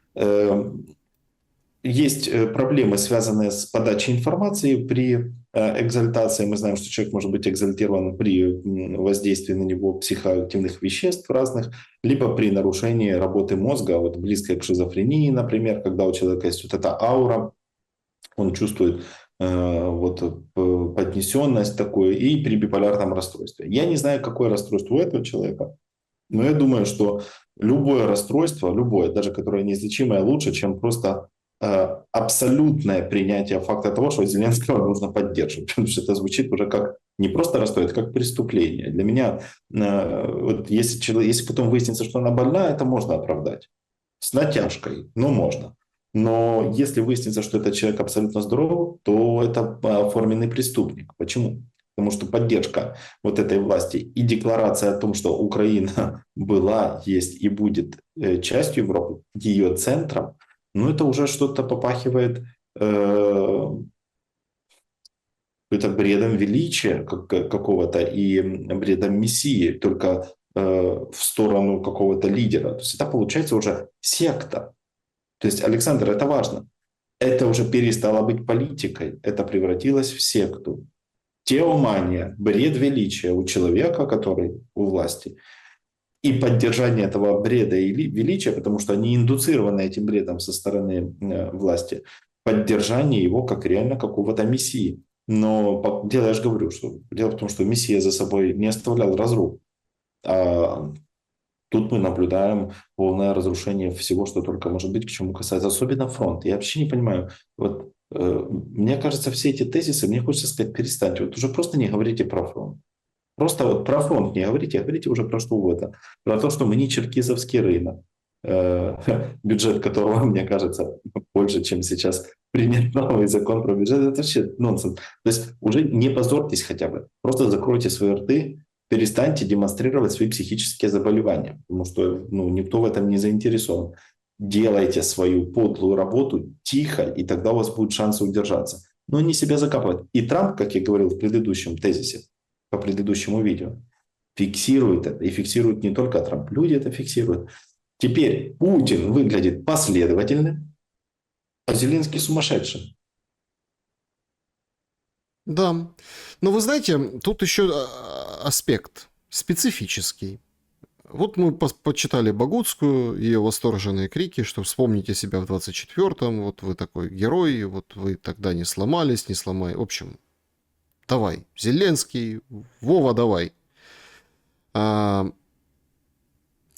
Есть проблемы, связанные с подачей информации при экзальтации. Мы знаем, что человек может быть экзальтирован при воздействии на него психоактивных веществ разных, либо при нарушении работы мозга, вот близкой к шизофрении, например, когда у человека есть вот эта аура, он чувствует вот поднесенность такую, и при биполярном расстройстве. Я не знаю, какое расстройство у этого человека, но я думаю, что любое расстройство, любое, даже которое неизлечимое, лучше, чем просто абсолютное принятие факта того, что Зеленского нужно поддерживать. Потому что это звучит уже как не просто расстройство, а как преступление. Для меня, вот если потом выяснится, что она больна, это можно оправдать. С натяжкой, но можно. Но если выяснится, что этот человек абсолютно здоров, то это оформленный преступник. Почему? Потому что поддержка вот этой власти и декларация о том, что Украина была, есть и будет частью Европы, ее центром, ну это уже что-то попахивает каким-то бредом величия какого-то и бредом мессии, только в сторону какого-то лидера. То есть это получается уже секта. То есть, Александр, это важно. Это уже перестало быть политикой, это превратилось в секту. Теомания, бред величия у человека, который у власти, и поддержание этого бреда и величия, потому что они индуцированы этим бредом со стороны власти, поддержание его как реально какого-то мессии. Но дело, я же говорю, что дело в том, что мессия за собой не оставлял разрух. А тут мы наблюдаем полное разрушение всего, что только может быть, к чему касается, особенно фронт. Я вообще не понимаю, вот мне кажется, все эти тезисы, мне хочется сказать, перестаньте, вот уже просто не говорите про фронт. Просто вот про фронт не говорите, а говорите уже про что угодно. Про то, что мы не черкизовский рынок, бюджет которого, мне кажется, больше, чем сейчас принят новый закон про бюджет. Это вообще нонсенс. То есть уже не позорьтесь хотя бы. Просто закройте свои рты, перестаньте демонстрировать свои психические заболевания, потому что никто в этом не заинтересован. Делайте свою подлую работу тихо, и тогда у вас будут шансы удержаться. Но не себя закапывать. И Трамп, как я говорил в предыдущем тезисе, по предыдущему видео, фиксирует это. И фиксирует не только Трамп, люди это фиксируют. Теперь Путин выглядит последовательным, а Зеленский сумасшедшим. Да. Но вы знаете, тут еще аспект специфический. Вот мы почитали Богутскую, ее восторженные крики, что вспомните себя в 24-м, вот вы такой герой, вот вы тогда не сломались, не сломай. В общем, давай, Зеленский, Вова, давай.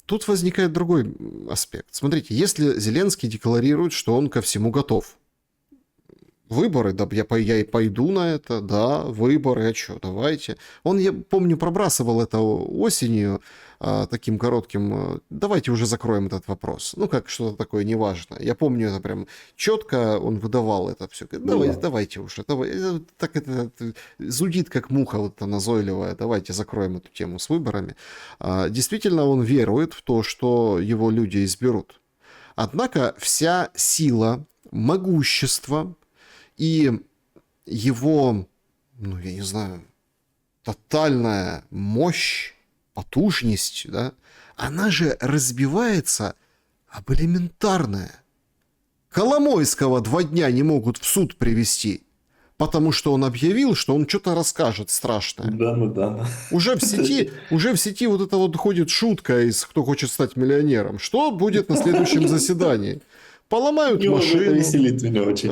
Тут возникает другой аспект. Смотрите, если Зеленский декларирует, что он ко всему готов, выборы, да, я и пойду на это, да, выборы, а что, давайте. Он, я помню, пробрасывал это осенью таким коротким, давайте уже закроем этот вопрос. Ну, как что-то такое неважно. Я помню это прям четко, он выдавал это все. Давайте уже, так это зудит, как муха вот эта назойливая, давайте закроем эту тему с выборами. Действительно, он верует в то, что его люди изберут. Однако вся сила, могущество и его, я не знаю, тотальная мощь, потужность, да, она же разбивается об элементарное. Коломойского 2 дня не могут в суд привести, потому что он объявил, что он что-то расскажет страшное. Да. Уже в сети вот это вот ходит шутка из «Кто хочет стать миллионером». Что будет на следующем заседании? Поломают машину, это веселит меня очень.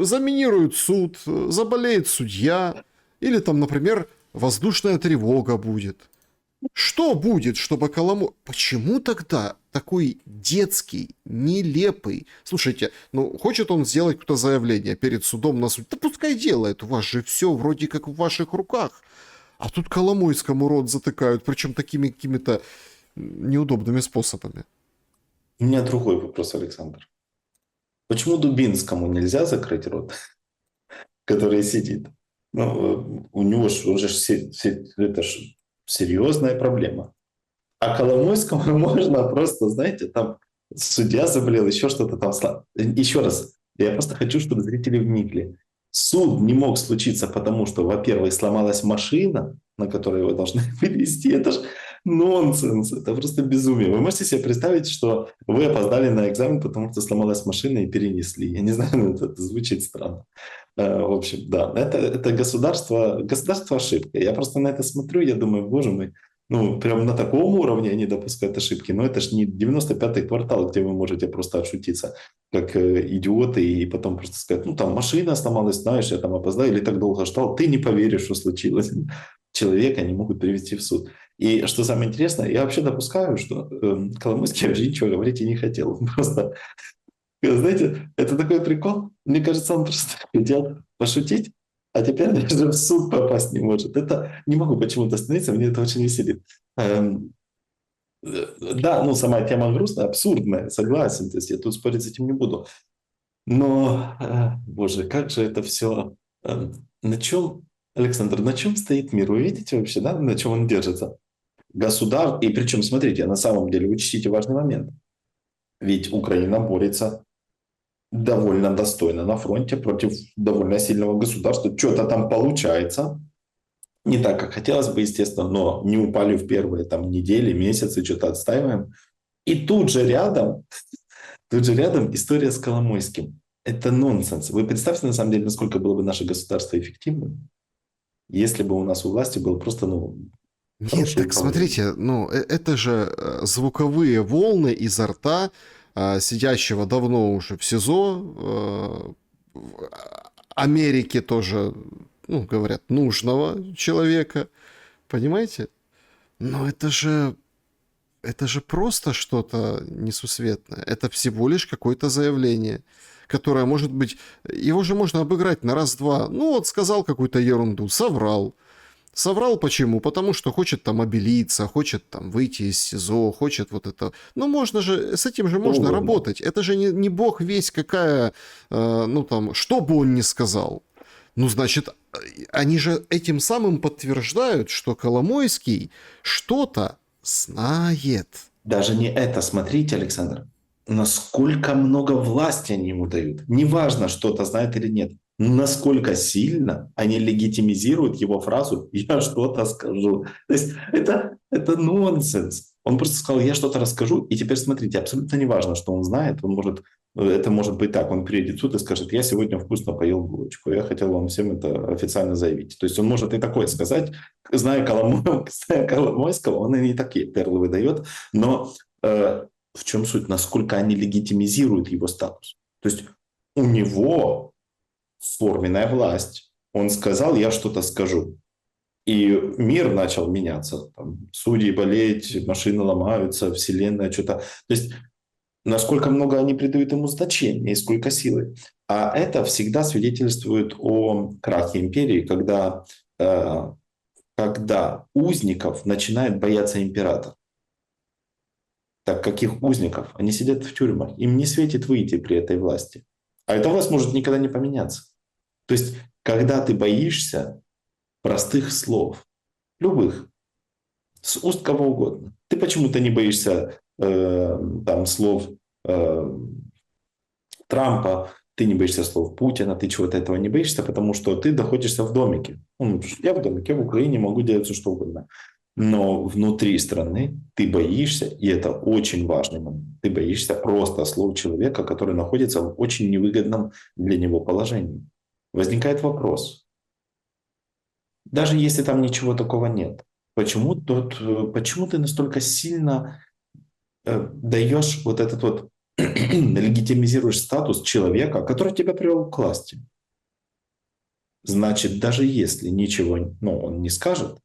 заминируют суд, заболеет судья, или там, например, воздушная тревога будет. Что будет, чтобы Почему тогда такой детский, нелепый... Слушайте, хочет он сделать какое-то заявление перед судом на суд. Да пускай делает, у вас же все вроде как в ваших руках. А тут Коломойскому рот затыкают, причем такими какими-то неудобными способами. У меня другой вопрос, Александр. Почему Дубинскому нельзя закрыть рот, который сидит? У него это ж серьезная проблема. А Коломойскому можно просто, знаете, там судья заболел, еще что-то там. Еще раз, я просто хочу, чтобы зрители вникли. Суд не мог случиться, потому что, во-первых, сломалась машина, на которой его должны вывезти. Это же нонсенс, это просто безумие. Вы можете себе представить, что вы опоздали на экзамен, потому что сломалась машина и перенесли. Я не знаю, это звучит странно. В общем, да, это государство ошибка. Я просто на это смотрю, я думаю, боже мой, прям на таком уровне они допускают ошибки. Но это же не 95-й квартал, где вы можете просто отшутиться, как идиоты, и потом просто сказать, там машина сломалась, знаешь, я там опоздал или так долго ждал, ты не поверишь, что случилось. Человека не могут привести в суд. И что самое интересное, я вообще допускаю, что Коломойский вообще ничего говорить и не хотел. Просто, знаете, это такой прикол. Мне кажется, он просто хотел пошутить, а теперь даже в суд попасть не может. Это не могу почему-то остановиться, мне это очень веселит. Да, сама тема грустная, абсурдная, согласен. То есть я тут спорить с этим не буду. Но, боже, как же это все... Александр, на чем стоит мир? Вы видите вообще, да, на чем он держится? И причем, смотрите, на самом деле, учтите важный момент. Ведь Украина борется довольно достойно на фронте против довольно сильного государства. Что-то там получается. Не так, как хотелось бы, естественно, но не упали в первые недели, месяцы, что-то отстаиваем. И тут же рядом Тут же рядом история с Коломойским. Это нонсенс. Вы представьте, на самом деле, насколько было бы наше государство эффективным, если бы у нас у власти было просто, Нет, хорошее так управление. смотрите, это же звуковые волны изо рта сидящего давно уже в СИЗО, в Америке тоже, говорят, нужного человека, понимаете? Но это же просто что-то несусветное. Это всего лишь какое-то заявление, которое может быть... Его же можно обыграть на раз-два. Ну вот сказал какую-то ерунду, соврал. Соврал почему? Потому что хочет там обелиться, хочет там выйти из СИЗО, хочет вот это. Ну, можно же, с этим же можно Угодно. работать. Это же не бог весть какая, что бы он ни сказал. Ну, значит, они же этим самым подтверждают, что Коломойский что-то знает. Даже не это. Смотрите, Александр, насколько много власти они ему дают. Неважно, что-то знает или нет. Насколько сильно они легитимизируют его фразу «я что-то скажу». То есть это нонсенс. Он просто сказал «я что-то расскажу». И теперь смотрите, абсолютно неважно, что он знает. Это может быть так. Он приедет в суд и скажет «я сегодня вкусно поел булочку. Я хотел вам всем это официально заявить». То есть он может и такое сказать. Зная Коломойского, он и не такие перлы выдает. Но в чем суть? Насколько они легитимизируют его статус. То есть у него форменная власть. Он сказал, я что-то скажу. И мир начал меняться. Там, судьи болеть, машины ломаются, вселенная что-то. То есть насколько много они придают ему значения и сколько силы. А это всегда свидетельствует о крахе империи, когда узников начинает бояться император. Так каких узников? Они сидят в тюрьмах. Им не светит выйти при этой власти. А эта власть может никогда не поменяться. То есть, когда ты боишься простых слов, любых, с уст кого угодно, ты почему-то не боишься слов Трампа, ты не боишься слов Путина, ты чего-то этого не боишься, потому что ты находишься в домике. Я в домике, в Украине могу делать все, что угодно. Но внутри страны ты боишься, и это очень важный момент, ты боишься просто слов человека, который находится в очень невыгодном для него положении. Возникает вопрос, даже если там ничего такого нет, почему ты настолько сильно даешь вот этот вот, легитимизируешь статус человека, который тебя привел к власти? Значит, даже если ничего он не скажет,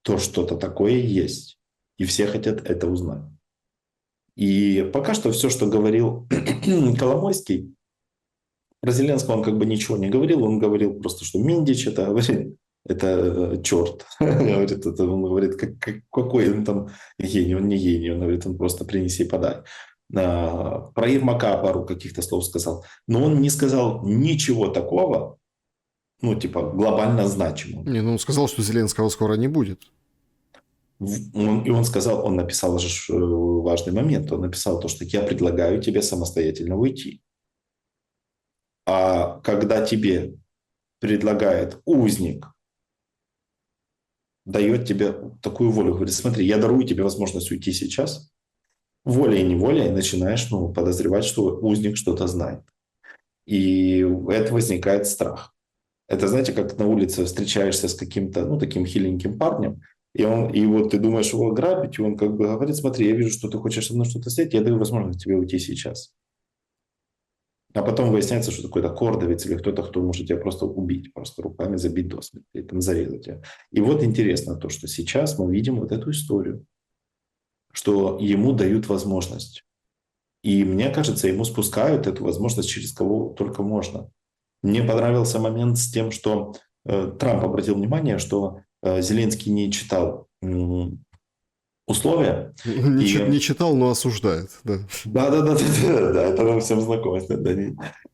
то что-то такое есть. И все хотят это узнать. И пока что все, что говорил Коломойский, про Зеленского он как бы ничего не говорил. Он говорил просто, что Миндич это черт. Он говорит, какой он там гений. Он не гений. Он говорит, он просто принеси и подай. Про Ермака пару каких-то слов сказал. Но он не сказал ничего такого, глобально значимого. Он сказал, что Зеленского скоро не будет. Он сказал, он написал же важный момент. Он написал то, что я предлагаю тебе самостоятельно уйти. А когда тебе предлагает узник, дает тебе такую волю, говорит, смотри, я дарую тебе возможность уйти сейчас, волей-неволей начинаешь подозревать, что узник что-то знает. И это возникает страх. Это, знаете, как на улице встречаешься с каким-то, таким хиленьким парнем, и вот ты думаешь его ограбить, и он как бы говорит, смотри, я вижу, что ты хочешь со мной что-то сделать, я даю возможность тебе уйти сейчас. А потом выясняется, что такой-то кордовец или кто-то, кто может тебя просто убить, просто руками забить до смерти, или там зарезать тебя. И вот интересно то, что сейчас мы видим вот эту историю, что ему дают возможность. И мне кажется, ему спускают эту возможность через кого только можно. Мне понравился момент с тем, что Трамп обратил внимание, что Зеленский не читал условия. Не читал, но осуждает. Да, это нам всем знакомо.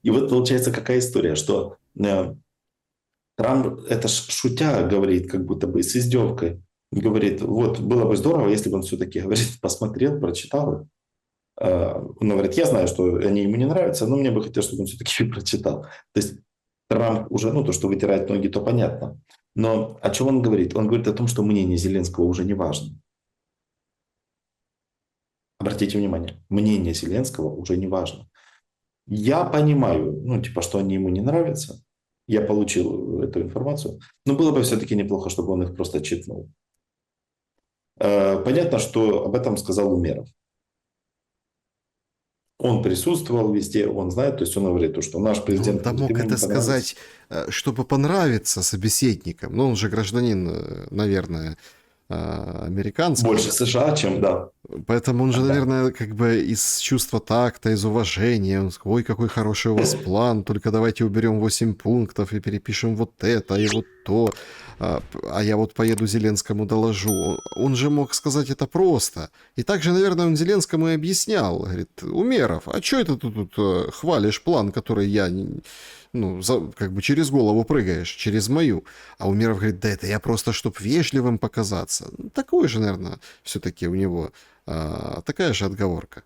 И вот получается какая история, что Трамп, это шутя говорит, как будто бы с издевкой, говорит, вот было бы здорово, если бы он все-таки, говорит, посмотрел, прочитал их. Он говорит, я знаю, что они ему не нравятся, но мне бы хотелось, чтобы он все-таки прочитал. То есть Трамп уже, то, что вытирает ноги, то понятно. Но о чем он говорит? Он говорит о том, что мнение Зеленского уже не важно. Обратите внимание, мнение Зеленского уже не важно. Я понимаю, ну, типа, что они ему не нравятся. Я получил эту информацию. Но было бы все-таки неплохо, чтобы он их просто читнул. Понятно, что об этом сказал Умеров. Он присутствовал везде, он знает, то есть он говорит, что наш Но президент он-то говорит, мог ему это не понравится. сказать, чтобы понравиться собеседникам. Ну, он же гражданин, наверное, американский. Больше США, чем, да. Поэтому он же, Да. наверное, как бы из чувства такта, из уважения. Он сказал, ой, какой хороший у вас план, только давайте уберем 8 пунктов и перепишем вот это и вот то. А я вот поеду Зеленскому доложу. Он же мог сказать это просто. И также, наверное, он Зеленскому и объяснял. Говорит, Умеров, а что это ты тут хвалишь план, который я, ну, как бы через голову прыгаешь, через мою? А Умеров говорит, да это я просто, чтоб вежливым показаться. Ну, такой же, наверное, все-таки у него такая же отговорка.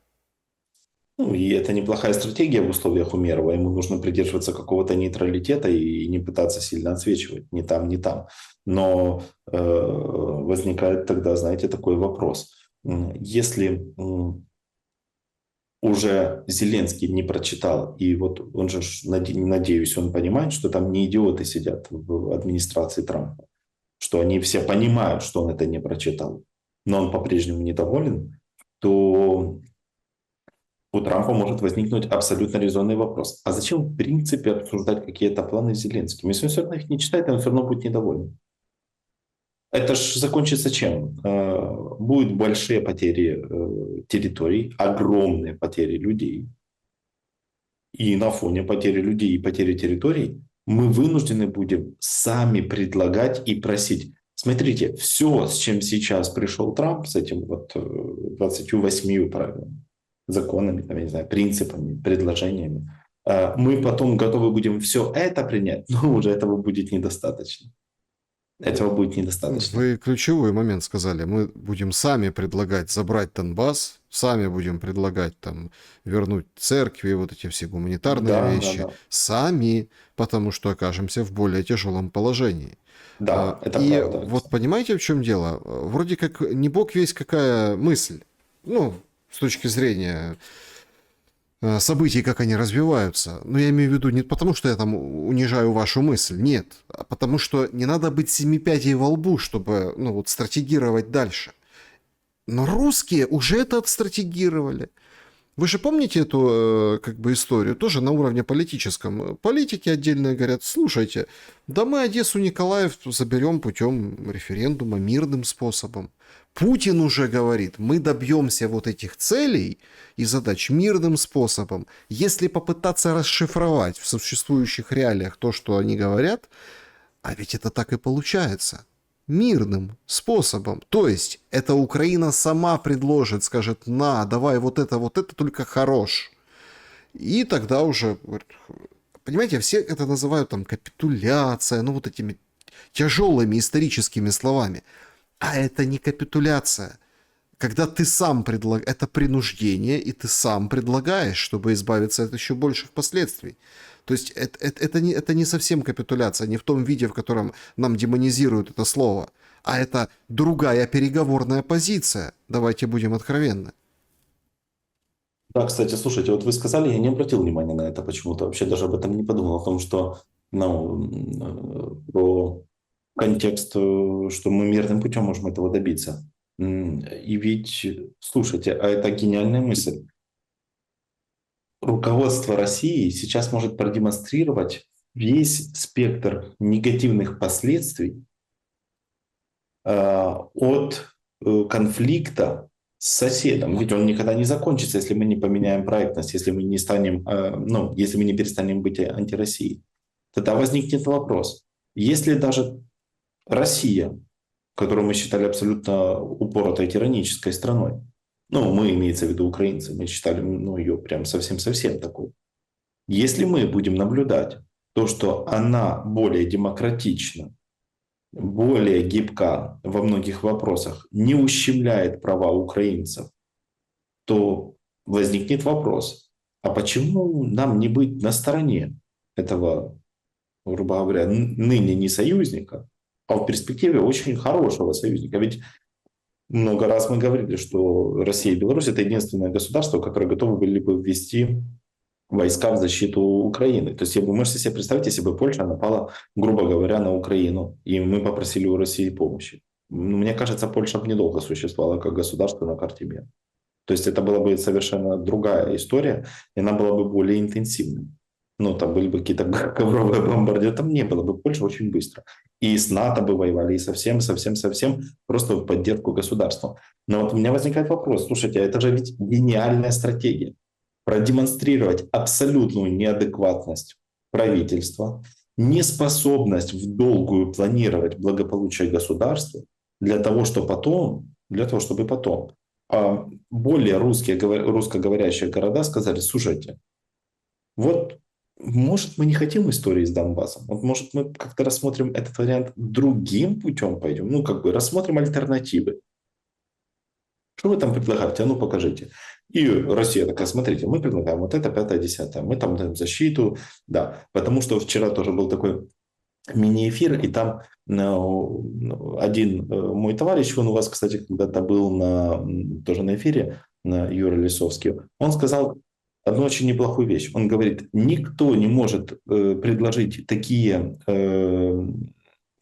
Ну, и это неплохая стратегия в условиях Умерова. Ему нужно придерживаться какого-то нейтралитета и не пытаться сильно отсвечивать ни там, ни там. Но возникает тогда, знаете, такой вопрос. Если уже Зеленский не прочитал, и вот он же, надеюсь, он понимает, что там не идиоты сидят в администрации Трампа, что они все понимают, что он это не прочитал, но он по-прежнему недоволен, то у Трампа может возникнуть абсолютно резонный вопрос. А зачем, в принципе, обсуждать какие-то планы с Зеленским? Если он все равно их не читает, он все равно будет недоволен. Это же закончится чем? Будут большие потери территорий, огромные потери людей. И на фоне потери людей и потери территорий мы вынуждены будем сами предлагать и просить. Смотрите, все, с чем сейчас пришел Трамп, с этим вот 28 правилами, законами, там, я не знаю, принципами, предложениями, мы потом готовы будем все это принять, но уже этого будет недостаточно. Этого будет недостаточно. Вы ключевой момент сказали. Мы будем сами предлагать забрать Донбасс, сами будем предлагать там вернуть церкви, вот эти все гуманитарные Да, вещи. да, да. Сами, потому что окажемся в более тяжелом положении. Да, это И правда. вот понимаете, в чем дело? Вроде как не бог весть какая мысль. Ну, с точки зрения событий, как они развиваются. Но я имею в виду не потому, что я там унижаю вашу мысль, нет, а потому что не надо быть семипядей во лбу, чтобы, ну, вот, стратегировать дальше. Но русские уже это отстратегировали. Вы же помните эту как бы историю, тоже на уровне политическом. Политики отдельно говорят, слушайте, да мы Одессу, Николаев заберем путем референдума мирным способом. Путин уже говорит, мы добьемся вот этих целей и задач мирным способом. Если попытаться расшифровать в существующих реалиях то, что они говорят, а ведь это так и получается. Мирным способом. То есть, это Украина сама предложит, скажет, на, давай вот это, только хорош. И тогда уже, понимаете, все это называют там капитуляция, ну вот этими тяжелыми историческими словами. А это не капитуляция. Когда ты сам предлагаешь, это принуждение, и ты сам предлагаешь, чтобы избавиться от еще больших последствий. То есть это не совсем капитуляция, не в том виде, в котором нам демонизируют это слово, а это другая переговорная позиция. Давайте будем откровенны. Да, кстати, слушайте, вот вы сказали, я не обратил внимания на это почему-то, вообще даже об этом не подумал, о том, что, ну, про контекст, что мы мирным путем можем этого добиться. И ведь, слушайте, а это гениальная мысль. Руководство России сейчас может продемонстрировать весь спектр негативных последствий от конфликта с соседом. Ведь он никогда не закончится, если мы не поменяем проектность, если мы не станем, ну, если мы не перестанем быть антироссией. Тогда возникнет вопрос. Если даже Россия, которую мы считали абсолютно упоротой тиранической страной, ну, мы, имеется в виду украинцы, мы считали, ну, ее прям совсем-совсем такой. Если мы будем наблюдать то, что она более демократична, более гибка во многих вопросах, не ущемляет права украинцев, то возникнет вопрос, а почему нам не быть на стороне этого, грубо говоря, ныне не союзника, а в перспективе очень хорошего союзника? Ведь много раз мы говорили, что Россия и Беларусь – это единственное государство, которое готовы были бы ввести войска в защиту Украины. То есть вы можете себе представить, если бы Польша напала, грубо говоря, на Украину, и мы попросили у России помощи. Мне кажется, Польша бы недолго существовала как государство на карте мира. То есть это была бы совершенно другая история, и она была бы более интенсивной. Ну, там были бы какие-то ковровые бомбардировки, там не было бы. Польша очень быстро. И с НАТО бы воевали, и совсем, просто в поддержку государства. Но вот у меня возникает вопрос, слушайте, это же ведь гениальная стратегия. Продемонстрировать абсолютную неадекватность правительства, неспособность в долгую планировать благополучие государства для того, чтобы потом более русскоговорящие города сказали, слушайте, вот может мы не хотим истории с Донбассом, вот может мы как-то рассмотрим этот вариант другим путем пойдем, рассмотрим альтернативы. Что вы там предлагаете? А ну покажите. И Россия такая, смотрите, мы предлагаем вот это, 5, 10, мы там даем защиту, да, потому что вчера тоже был такой мини-эфир, и там один мой товарищ, он у вас, кстати, когда-то был тоже на эфире, Юра Лисовский, он сказал одну очень неплохую вещь. Он говорит, никто не может предложить такие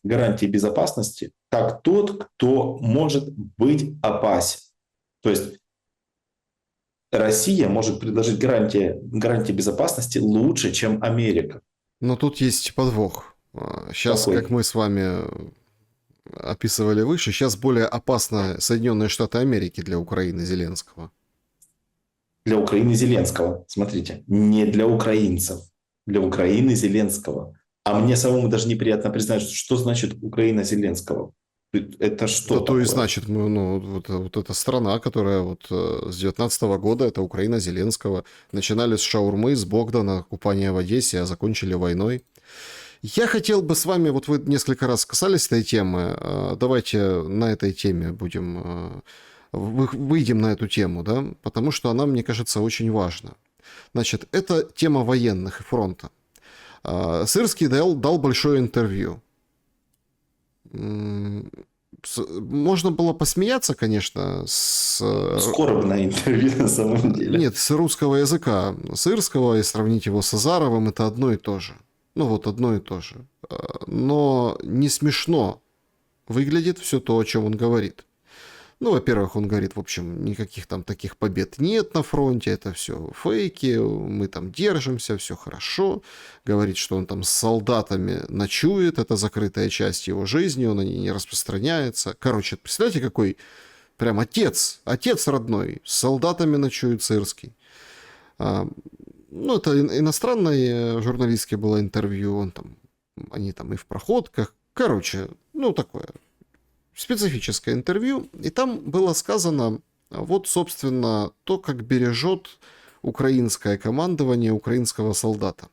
гарантии безопасности, как тот, кто может быть опасен. То есть Россия может предложить гарантии безопасности лучше, чем Америка. Но тут есть подвох. Сейчас, Какой? как мы с вами описывали выше, сейчас более опасно Соединенные Штаты Америки для Украины Зеленского. Для Украины Зеленского, смотрите, не для украинцев, для Украины Зеленского. А мне самому даже неприятно признать, что значит Украина Зеленского. Это что То и такое? значит, вот эта страна, которая вот с 19 года, это Украина Зеленского. Начинали с шаурмы, с Богдана, купания в Одессе, а закончили войной. Я хотел бы с вами, вот вы несколько раз касались этой темы, давайте на этой теме выйдем на эту тему, да, потому что она, мне кажется, очень важна. Значит, это тема военных и фронта. Сырский дал большое интервью. Можно было посмеяться, конечно, Скорбное интервью на самом деле. Нет, с русского языка Сырского и сравнить его с Азаровым, это одно и то же. Ну вот одно и то же. Но не смешно выглядит все то, о чем он говорит. Ну, во-первых, он говорит, в общем, никаких там таких побед нет на фронте, это все фейки, мы там держимся, все хорошо. Говорит, что он там с солдатами ночует, это закрытая часть его жизни, он о ней не распространяется. Короче, представляете, какой прям отец родной, с солдатами ночует Сырский. Ну, это иностранное журналистское было интервью, они там и в проходках. Короче, ну, такое специфическое интервью, и там было сказано, вот, собственно, то, как бережет українське командування українського солдата.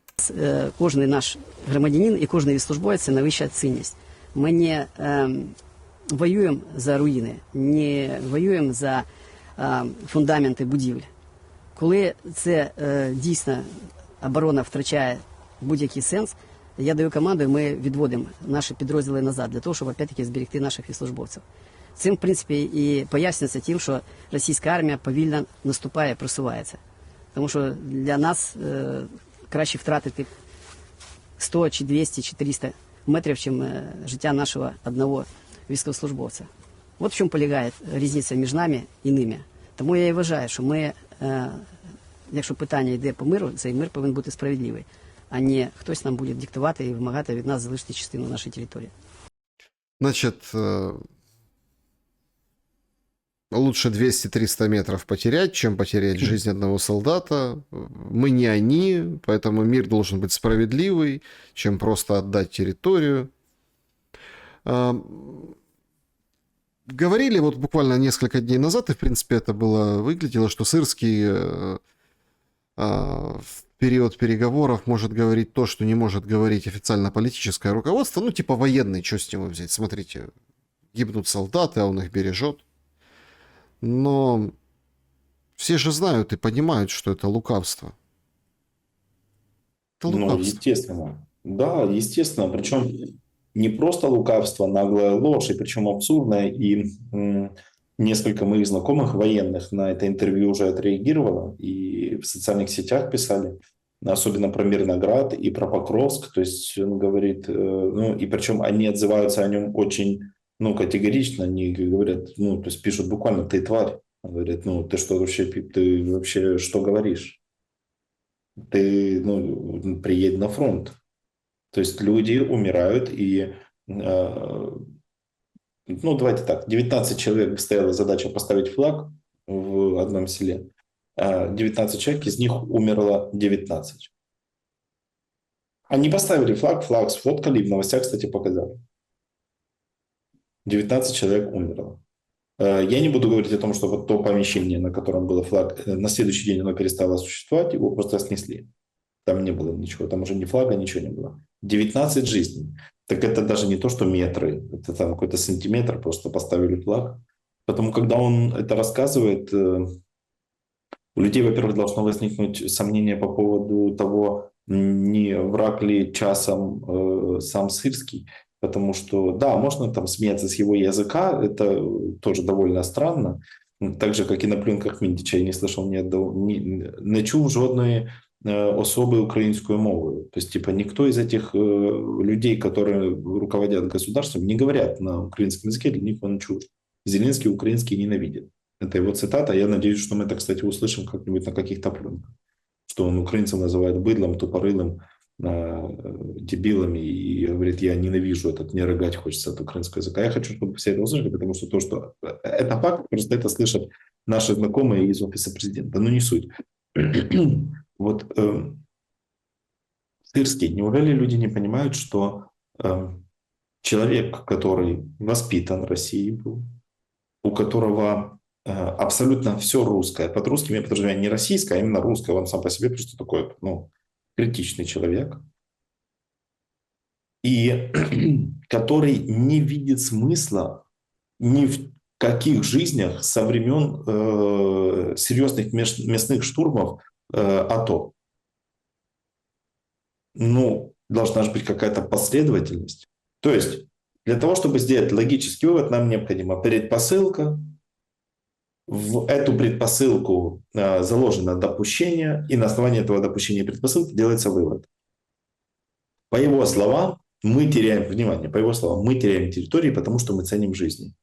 Кожний наш громадянин і кожний військовослужбовець – це найвища цінність. Ми не воюємо за руїни, не воюємо за фундаменти будівель. Коли це дійсно оборона втрачає будь-який сенс, я даю команду, і ми відводимо наші підрозділи назад, для того, щоб опять-таки зберегти наших військовослужбовців. Цим, в принципі, і пояснюється тим, що російська армія повільно наступає, просувається. Тому що для нас краще втратити 100, чи 200, чи 300 метрів, чим життя нашого одного військовослужбовця. От в чому полягає різниця між нами і ними. Тому я і вважаю, що ми, якщо питання йде по миру, цей мир повинен бути справедливий, а не хтось нам буде диктувати і вимагати від нас залишити частину нашої території. Значит, лучше 200-300 метров потерять, чем потерять жизнь одного солдата. Мы не они, поэтому мир должен быть справедливый, чем просто отдать территорию. Говорили вот буквально несколько дней назад, и в принципе это выглядело, что Сырский в период переговоров может говорить то, что не может говорить официально политическое руководство, ну типа военный, что с него взять? Смотрите, гибнут солдаты, а он их бережет. Но все же знают и понимают, что это лукавство. Это лукавство. Ну, естественно. Да, естественно. Причем не просто лукавство, наглая ложь, и причем абсурдная. И несколько моих знакомых военных на это интервью уже отреагировало и в социальных сетях писали. особенно про Мирноград и про Покровск. То есть он говорит, ну, и причем они отзываются о нем очень, ну, категорично. Они говорят, ну, то есть пишут буквально: ты тварь. Он говорит: ну, ты вообще что говоришь? Ты, ну, приедь на фронт. То есть люди умирают, и, ну, давайте так, 19 человек стояла задача поставить флаг в одном селе, 19 человек, из них умерло 19. Они поставили флаг сфоткали, в новостях, кстати, показали. 19 человек умерло. Я не буду говорить о том, что вот то помещение, на котором был флаг, на следующий день оно перестало существовать, его просто снесли. Там не было ничего, там уже ни флага, ничего не было. 19 жизней. Так это даже не то, что метры, это там какой-то сантиметр, просто поставили флаг. Потому когда он это рассказывает, у людей, во-первых, должно возникнуть сомнение по поводу того, не враг ли часом сам Сырский. Потому что, да, можно там смеяться с его языка, это тоже довольно странно. Так же, как и на пленках Міндіча, я не слышал не чув жодної особи українською мовою. То есть, типа, никто из этих людей, которые руководят государством, не говорят на украинском языке, для них он чужд. Зеленский украинский ненавидит. Это его цитата. Я надеюсь, что мы это, кстати, услышим как-нибудь на каких-то пленках. Что он украинцев называет быдлом, тупорылым, дебилами, и говорит: я ненавижу этот, мне рыгать хочется от украинского языка. Я хочу, чтобы все это услышали, потому что это факт, просто это слышат наши знакомые из офиса президента. Но не суть. Вот Сырский, неужели люди не понимают, что человек, который воспитан в России был, у которого абсолютно все русское, под русским я подразумеваю не российское, а именно русское, он сам по себе просто такой, ну, критичный человек, и который не видит смысла ни в каких жизнях со времен серьезных мясных штурмов АТО. Ну, должна же быть какая-то последовательность. То есть для того, чтобы сделать логический вывод, нам необходима предпосылка. В эту предпосылку заложено допущение, и на основании этого допущения предпосылки делается вывод. По его словам, мы теряем, внимание, по его словам, мы теряем территории, потому что мы ценим жизни.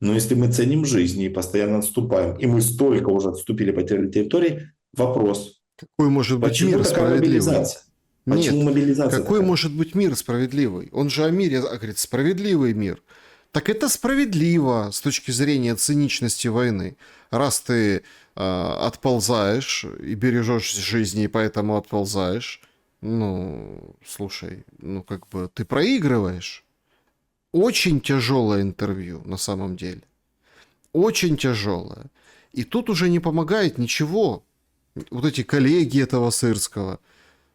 Но если мы ценим жизни и постоянно отступаем, и мы столько уже отступили, потеряли территории, вопрос. Какой может быть Почему мир такая справедливый? мобилизация? Почему Нет, мобилизация какой такая? может быть мир справедливый? Он же о мире говорит: справедливый мир. Так это справедливо с точки зрения циничности войны. Раз ты отползаешь и бережешь жизни, и поэтому отползаешь, ну, слушай, ну, как бы ты проигрываешь. Очень тяжелое интервью на самом деле. Очень тяжелое. И тут уже не помогает ничего. Вот эти коллеги этого Сырского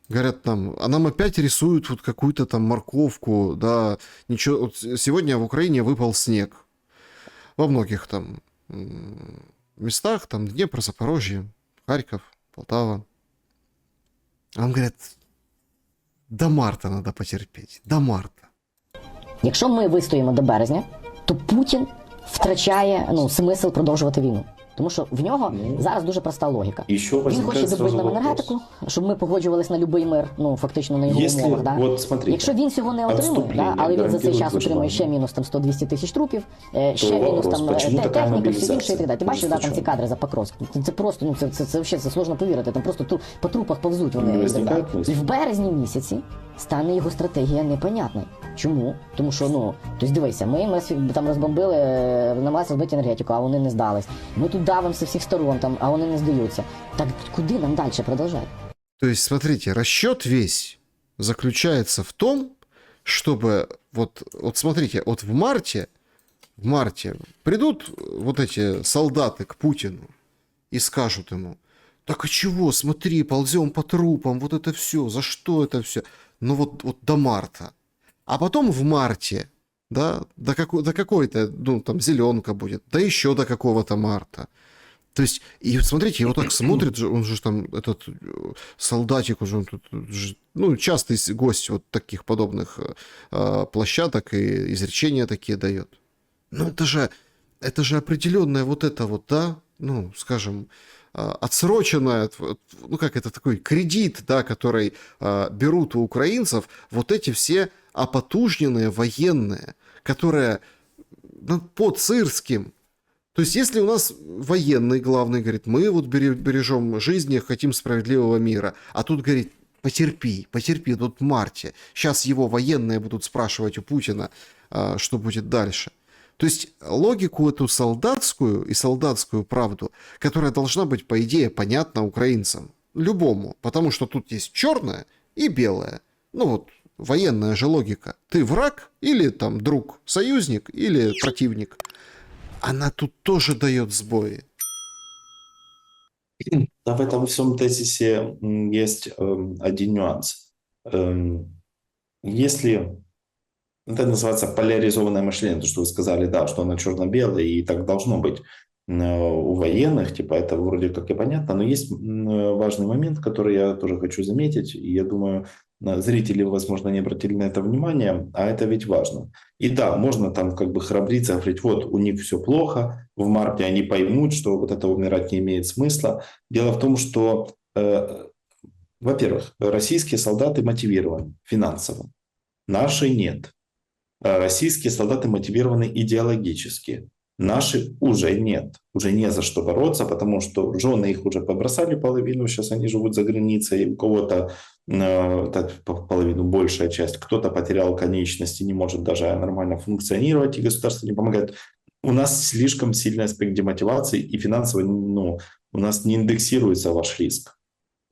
говорят нам, а нам опять рисуют вот какую-то там морковку, да, ничего. Вот сегодня в Украине выпал снег. Во многих там местах, там Днепр, Запорожье, Харьков, Полтава. А он говорит: до марта надо потерпеть, до марта. Якщо ми вистоїмо до березня, то Путін втрачає смисл продовжувати війну. Тому що в нього зараз дуже проста логіка. Він хоче добити нам енергетику, щоб ми погоджувалися на будь-який мир, фактично на його умовах. Да? Якщо він цього не отримує, да, але він за цей час отримує ще мінус 100-200 тисяч трупів, ще мінус техніка, все інше і так далі. Ти бачиш, там ці кадри за Покровськ? Це просто, це сложно повірити, там просто по трупах повзуть вони. І в березні місяці стане його стратегія непонятною. Чому? Тому що, тобто дивися, ми там розбомбили, намагалися збити енергетику, а вони не здались. Ми тут давим со всех сторон, а вони не сдаются. Так куда нам дальше продолжать? То есть, смотрите, расчет весь заключается в том, чтобы, вот смотрите, вот в марте придут вот эти солдаты к Путину и скажут ему: так а чего, смотри, ползем по трупам, вот это все, за что это все? Ну вот до марта. А потом в марте, да, до какой-то, там зеленка будет, да еще до какого-то марта. То есть, и смотрите, его так смотрит, он же там, этот солдатик уже, он тут, частый гость вот таких подобных площадок и изречения такие дает. Ну, это же определенное вот это вот, да, скажем, отсроченная, ну как это, такой кредит, да, который берут у украинцев вот эти все опотужненные военные, которые под Сырским. То есть, если у нас военный главный говорит, мы вот бережем жизни, хотим справедливого мира, а тут говорит, потерпи, тут в марте. Сейчас его военные будут спрашивать у Путина, что будет дальше. То есть, логику эту солдатскую и солдатскую правду, которая должна быть, по идее, понятна украинцам, любому, потому что тут есть черное и белое. Ну вот, военная же логика. Ты враг или там друг, союзник или противник. Она тут тоже дает сбои. Да, в этом всем тезисе есть один нюанс. Если это называется поляризованное мышление, то, что вы сказали, да, что оно черно-белое, и так должно быть у военных, типа это вроде как и понятно, но есть важный момент, который я тоже хочу заметить, и я думаю, зрители, возможно, не обратили на это внимание, а это ведь важно. И да, можно там как бы храбриться, говорить, вот у них все плохо, в марте они поймут, что вот это умирать не имеет смысла. Дело в том, что, во-первых, российские солдаты мотивированы финансово, наши нет. Российские солдаты мотивированы идеологически. Наши уже нет. Уже не за что бороться, потому что жены их уже побросали половину, сейчас они живут за границей, у кого-то половину, большая часть, кто-то потерял конечности, не может даже нормально функционировать, и государство не помогает. У нас слишком сильный аспект демотивации, и финансово у нас не индексируется ваш риск.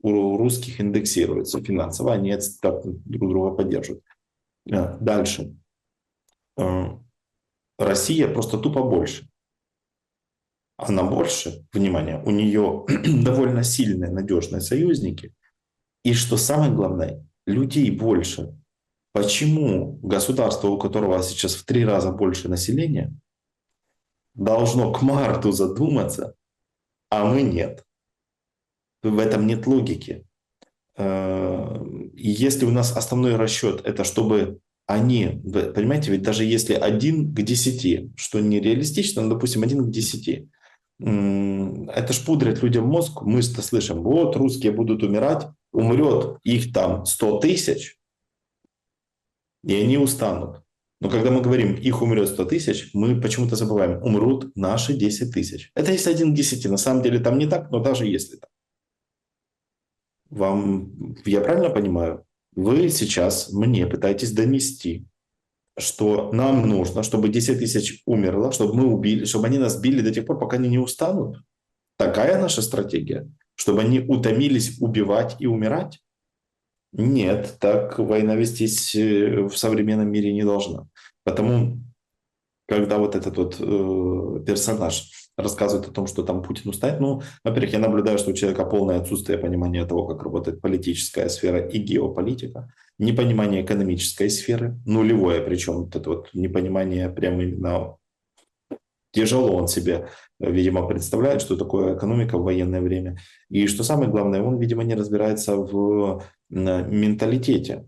У русских индексируется финансово, они друг друга поддерживают. Дальше. Россия просто тупо больше. Она больше, внимание, у нее довольно сильные, надежные союзники. И что самое главное, людей больше. Почему государство, у которого сейчас в 3 раза больше населения, должно к марту задуматься, а мы нет? В этом нет логики. И если у нас основной расчет это чтобы они, понимаете, ведь даже если 1 к 10, что нереалистично, но, допустим, 1 к 10, это ж пудрит людям мозг, мы-то слышим, вот русские будут умирать, умрет их там 100 тысяч, и они устанут. Но когда мы говорим, их умрет 100 тысяч, мы почему-то забываем, умрут наши 10 тысяч. Это если 1 к 10, на самом деле там не так, но даже если так. Я правильно понимаю? Вы сейчас мне пытаетесь донести, что нам нужно, чтобы 10 тысяч умерло, чтобы мы убили, чтобы они нас били до тех пор, пока они не устанут. Такая наша стратегия? Чтобы они утомились убивать и умирать? Нет, так война вестись в современном мире не должна. Потому, когда вот этот вот персонаж рассказывает о том, что там Путин устанет, во-первых, я наблюдаю, что у человека полное отсутствие понимания того, как работает политическая сфера и геополитика, непонимание экономической сферы, нулевое, причем вот это вот непонимание прямо именно тяжело он себе, видимо, представляет, что такое экономика в военное время. И что самое главное, он, видимо, не разбирается в менталитете.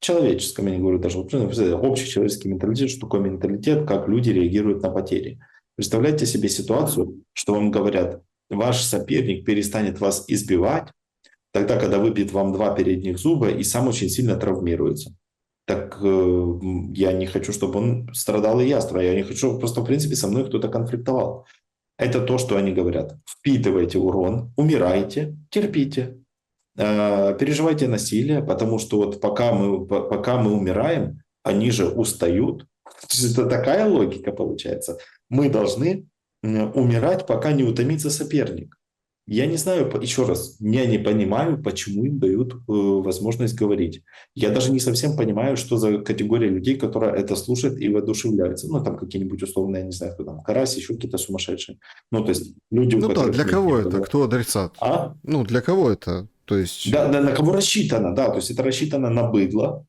Человеческом, я не говорю даже общий человеческий менталитет, что такое менталитет, как люди реагируют на потери. Представляете себе ситуацию, что вам говорят, ваш соперник перестанет вас избивать, тогда, когда выбьет вам 2 передних зуба и сам очень сильно травмируется. Так я не хочу, чтобы он страдал, и я страдал. Я не хочу, чтобы просто, в принципе, со мной кто-то конфликтовал. Это то, что они говорят. Впитывайте урон, умирайте, терпите, переживайте насилие, потому что вот пока мы умираем, они же устают. Это такая логика получается. Мы должны умирать, пока не утомится соперник. Я не знаю, еще раз, я не понимаю, почему им дают возможность говорить. Я даже не совсем понимаю, что за категория людей, которая это слушает и воодушевляется. Там какие-нибудь условные, я не знаю, кто там, Карась, еще какие-то сумасшедшие. То есть люди... Для кого это? Кто адресат? Для кого это? То есть... Да, на кого рассчитано, да. То есть это рассчитано на быдло,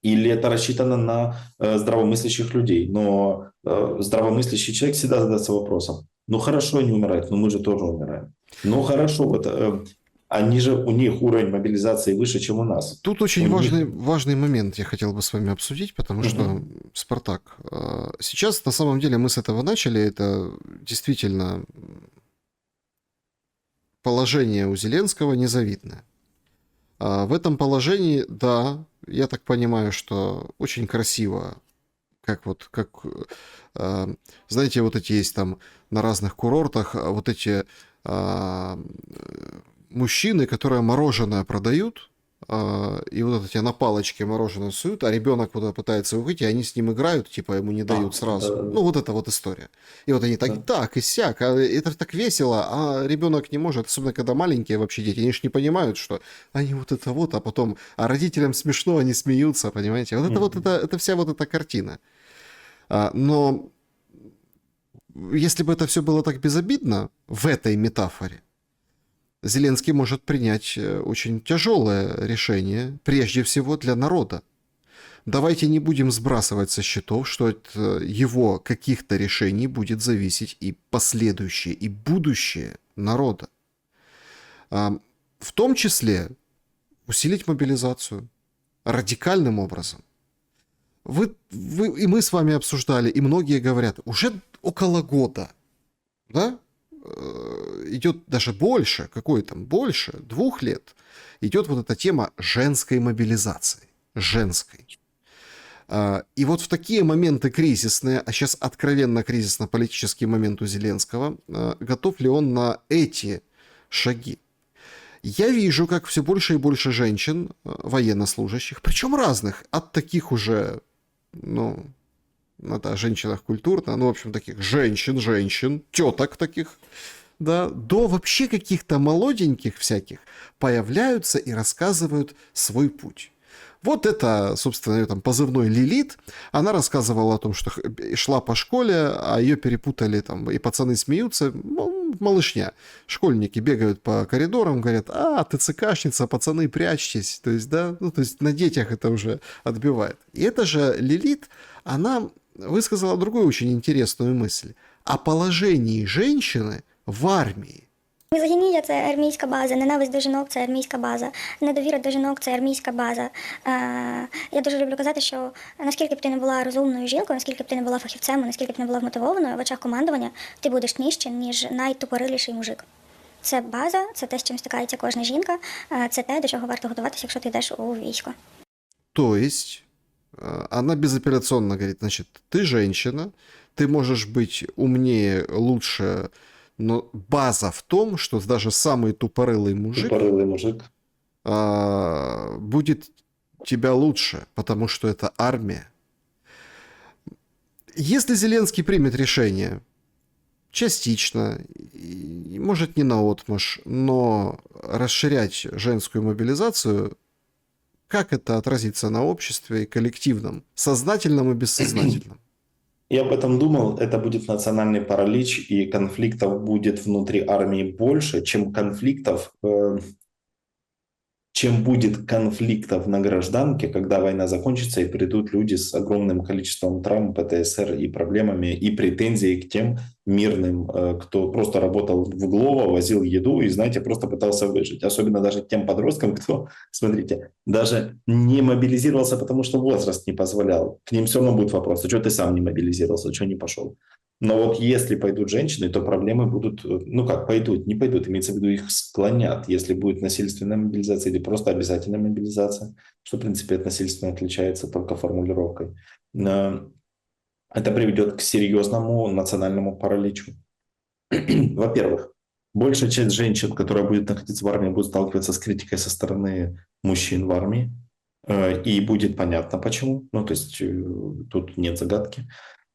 или это рассчитано на здравомыслящих людей. Но здравомыслящий человек всегда задается вопросом, хорошо они умирают, но мы же тоже умираем. Хорошо, у них уровень мобилизации выше, чем у нас. Тут очень важный момент я хотел бы с вами обсудить, потому что, Спартак, сейчас на самом деле мы с этого начали, это действительно положение у Зеленского незавидное. В этом положении, да, я так понимаю, что очень красиво, знаете, вот эти есть там на разных курортах, вот эти мужчины, которые мороженое продают, и вот эти на палочке мороженое суют, а ребенок куда пытается выйти, и они с ним играют, типа ему не дают сразу. Ну, вот эта вот история. И вот они так и сяк, это так весело, а ребенок не может, особенно когда маленькие вообще дети, они же не понимают, что они вот это вот, а потом, а родителям смешно, они смеются, понимаете? Вот это вся вот эта картина. Но если бы это все было так безобидно в этой метафоре, Зеленский может принять очень тяжелое решение, прежде всего для народа. Давайте не будем сбрасывать со счетов, что от его каких-то решений будет зависеть и последующее, и будущее народа. В том числе усилить мобилизацию радикальным образом. И мы с вами обсуждали, и многие говорят, уже около года, да, идет даже больше, больше, 2 лет, идет вот эта тема женской мобилизации, женской. И вот в такие моменты кризисные, а сейчас откровенно кризисно-политический момент у Зеленского, готов ли он на эти шаги? Я вижу, как все больше и больше женщин, военнослужащих, причем разных, от таких уже, это о женщинах культурно, в общем, таких женщин, теток таких, да, до вообще каких-то молоденьких всяких, появляются и рассказывают свой путь. Вот это, собственно, ее там позывной Лилит. Она рассказывала о том, что шла по школе, а ее перепутали там, и пацаны смеются. Малышня. Школьники бегают по коридорам, говорят, ТЦКшница, пацаны, прячьтесь. То есть, да, то есть на детях это уже отбивает. И эта же Лилит, она высказала другую очень интересную мысль. О положении женщины в армії. Мізогінія – це армійська база, ненависть до жінок – це армійська база, недовіра до жінок – це армійська база. Я дуже люблю казати, що наскільки б ти не була розумною жінкою, наскільки б ти не була фахівцем, наскільки б не була вмотивованою, в очах командування ти будеш нижче, ніж найтупориліший мужик. Це база, це те, з чим стикається кожна жінка, це те, до чого варто готуватися, якщо ти йдеш у військо. То есть она безапелляционно говорит, значит, ты женщина, ты можешь быть умнее, лучше, но база в том, что даже самый тупорылый мужик будет тебя лучше, потому что это армия. Если Зеленский примет решение частично, может не наотмашь, но расширять женскую мобилизацию, как это отразится на обществе и коллективном, сознательном и бессознательном? Я об этом думал, это будет национальный паралич, и конфликтов будет внутри армии больше, чем будет конфликтов на гражданке, когда война закончится и придут люди с огромным количеством травм, ПТСР и проблемами, и претензий к тем мирным, кто просто работал в Глово, возил еду и, знаете, просто пытался выжить. Особенно даже тем подросткам, кто, смотрите, даже не мобилизировался, потому что возраст не позволял. К ним все равно будет вопрос, а что ты сам не мобилизировался, что не пошел? Но вот если пойдут женщины, то проблемы будут, не пойдут, имеется в виду, их склонят. Если будет насильственная мобилизация или просто обязательная мобилизация, что, в принципе, от насильственной отличается только формулировкой, это приведет к серьезному национальному параличу. Во-первых, большая часть женщин, которая будет находиться в армии, будет сталкиваться с критикой со стороны мужчин в армии, и будет понятно почему. То есть тут нет загадки.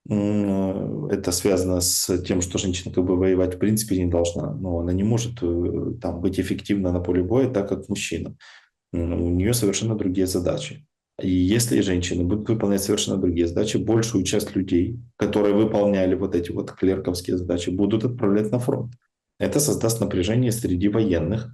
Это связано с тем, что женщина воевать в принципе не должна, но она не может быть эффективна на поле боя, так как мужчина. У нее совершенно другие задачи. И если женщины будут выполнять совершенно другие задачи, большую часть людей, которые выполняли вот эти вот клерковские задачи, будут отправлять на фронт. Это создаст напряжение среди военных,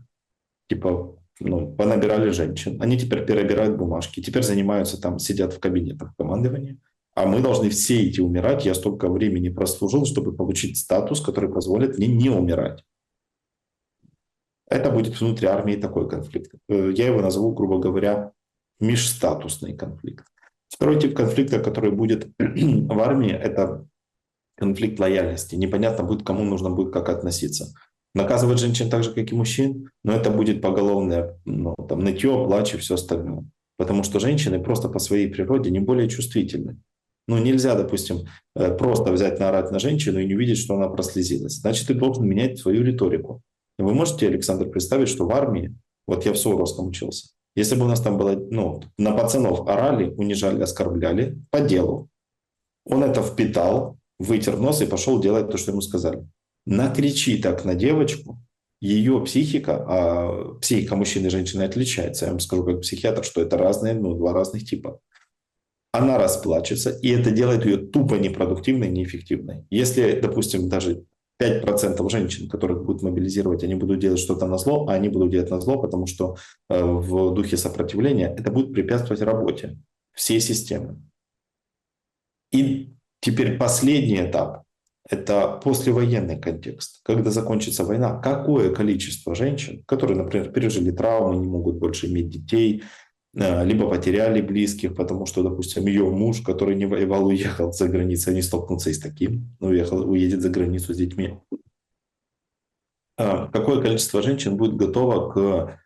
понабирали женщин, они теперь перебирают бумажки, теперь занимаются сидят в кабинетах командования. А мы должны все идти умирать. Я столько времени прослужил, чтобы получить статус, который позволит мне не умирать. Это будет внутри армии такой конфликт. Я его назову, грубо говоря, межстатусный конфликт. Второй тип конфликта, который будет в армии, это конфликт лояльности. Непонятно будет, кому нужно будет как относиться. Наказывать женщин так же, как и мужчин, но это будет поголовное, ну, там, нытье, плач и все остальное. Потому что женщины просто по своей природе не более чувствительны. Ну, нельзя, допустим, просто взять, наорать на женщину и не увидеть, что она прослезилась. Значит, ты должен менять свою риторику. Вы можете, Александр, представить, что в армии, вот я в Суворовском учился, если бы у нас там было, ну, на пацанов орали, унижали, оскорбляли по делу, он это впитал, вытер нос и пошел делать то, что ему сказали. Накричи так на девочку, ее психика, а психика мужчины и женщины отличается. Я вам скажу как психиатр, что это разные, ну, два разных типа. Она расплачется, и это делает ее тупо непродуктивной, неэффективной. Если, допустим, даже 5% женщин, которых будут мобилизировать, они будут делать что-то на зло, а они будут делать на зло, потому что в духе сопротивления это будет препятствовать работе всей системы. И теперь последний этап – это послевоенный контекст. Когда закончится война, какое количество женщин, которые, например, пережили травмы, не могут больше иметь детей, либо потеряли близких, потому что, допустим, ее муж, который не воевал, уехал за границу, они столкнутся и с таким, уедет за границу с детьми. Какое количество женщин будет готово к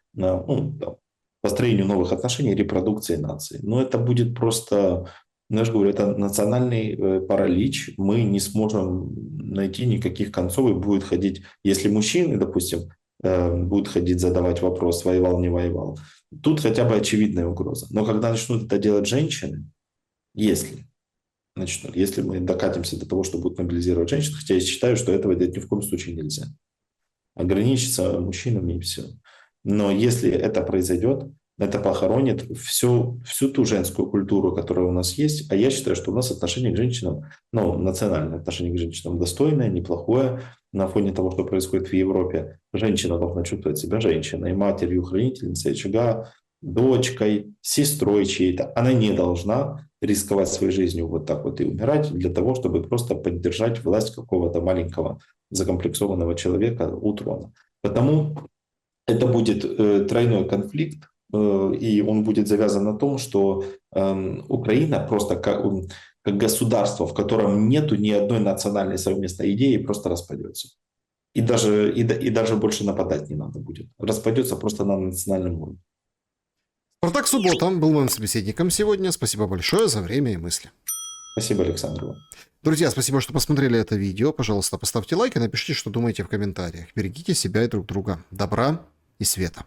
построению новых отношений, репродукции нации? Но это будет просто, я же говорю, это национальный паралич. Мы не сможем найти никаких концов, и будет ходить, если мужчины, допустим, будут ходить задавать вопрос, воевал, не воевал, тут хотя бы очевидная угроза. Но когда начнут это делать женщины, если мы докатимся до того, что будут мобилизировать женщин, хотя я считаю, что этого делать ни в коем случае нельзя. Ограничиться мужчинами и все. Но если это произойдет, это похоронит всю ту женскую культуру, которая у нас есть. А я считаю, что у нас отношение к женщинам, национальное отношение к женщинам достойное, неплохое. На фоне того, что происходит в Европе, женщина должна чувствовать себя женщиной, матерью, хранительницей очага, дочкой, сестрой чьей-то. Она не должна рисковать своей жизнью вот так вот и умирать для того, чтобы просто поддержать власть какого-то маленького закомплексованного человека у трона. Потому это будет тройной конфликт, и он будет завязан на том, что Украина просто как государство, в котором нету ни одной национальной совместной идеи, просто распадется. И даже больше нападать не надо будет. Распадется просто на национальном уровне. Спартак Суббота был моим собеседником сегодня. Спасибо большое за время и мысли. Спасибо, Александр. Друзья, спасибо, что посмотрели это видео. Пожалуйста, поставьте лайк и напишите, что думаете в комментариях. Берегите себя и друг друга. Добра и света.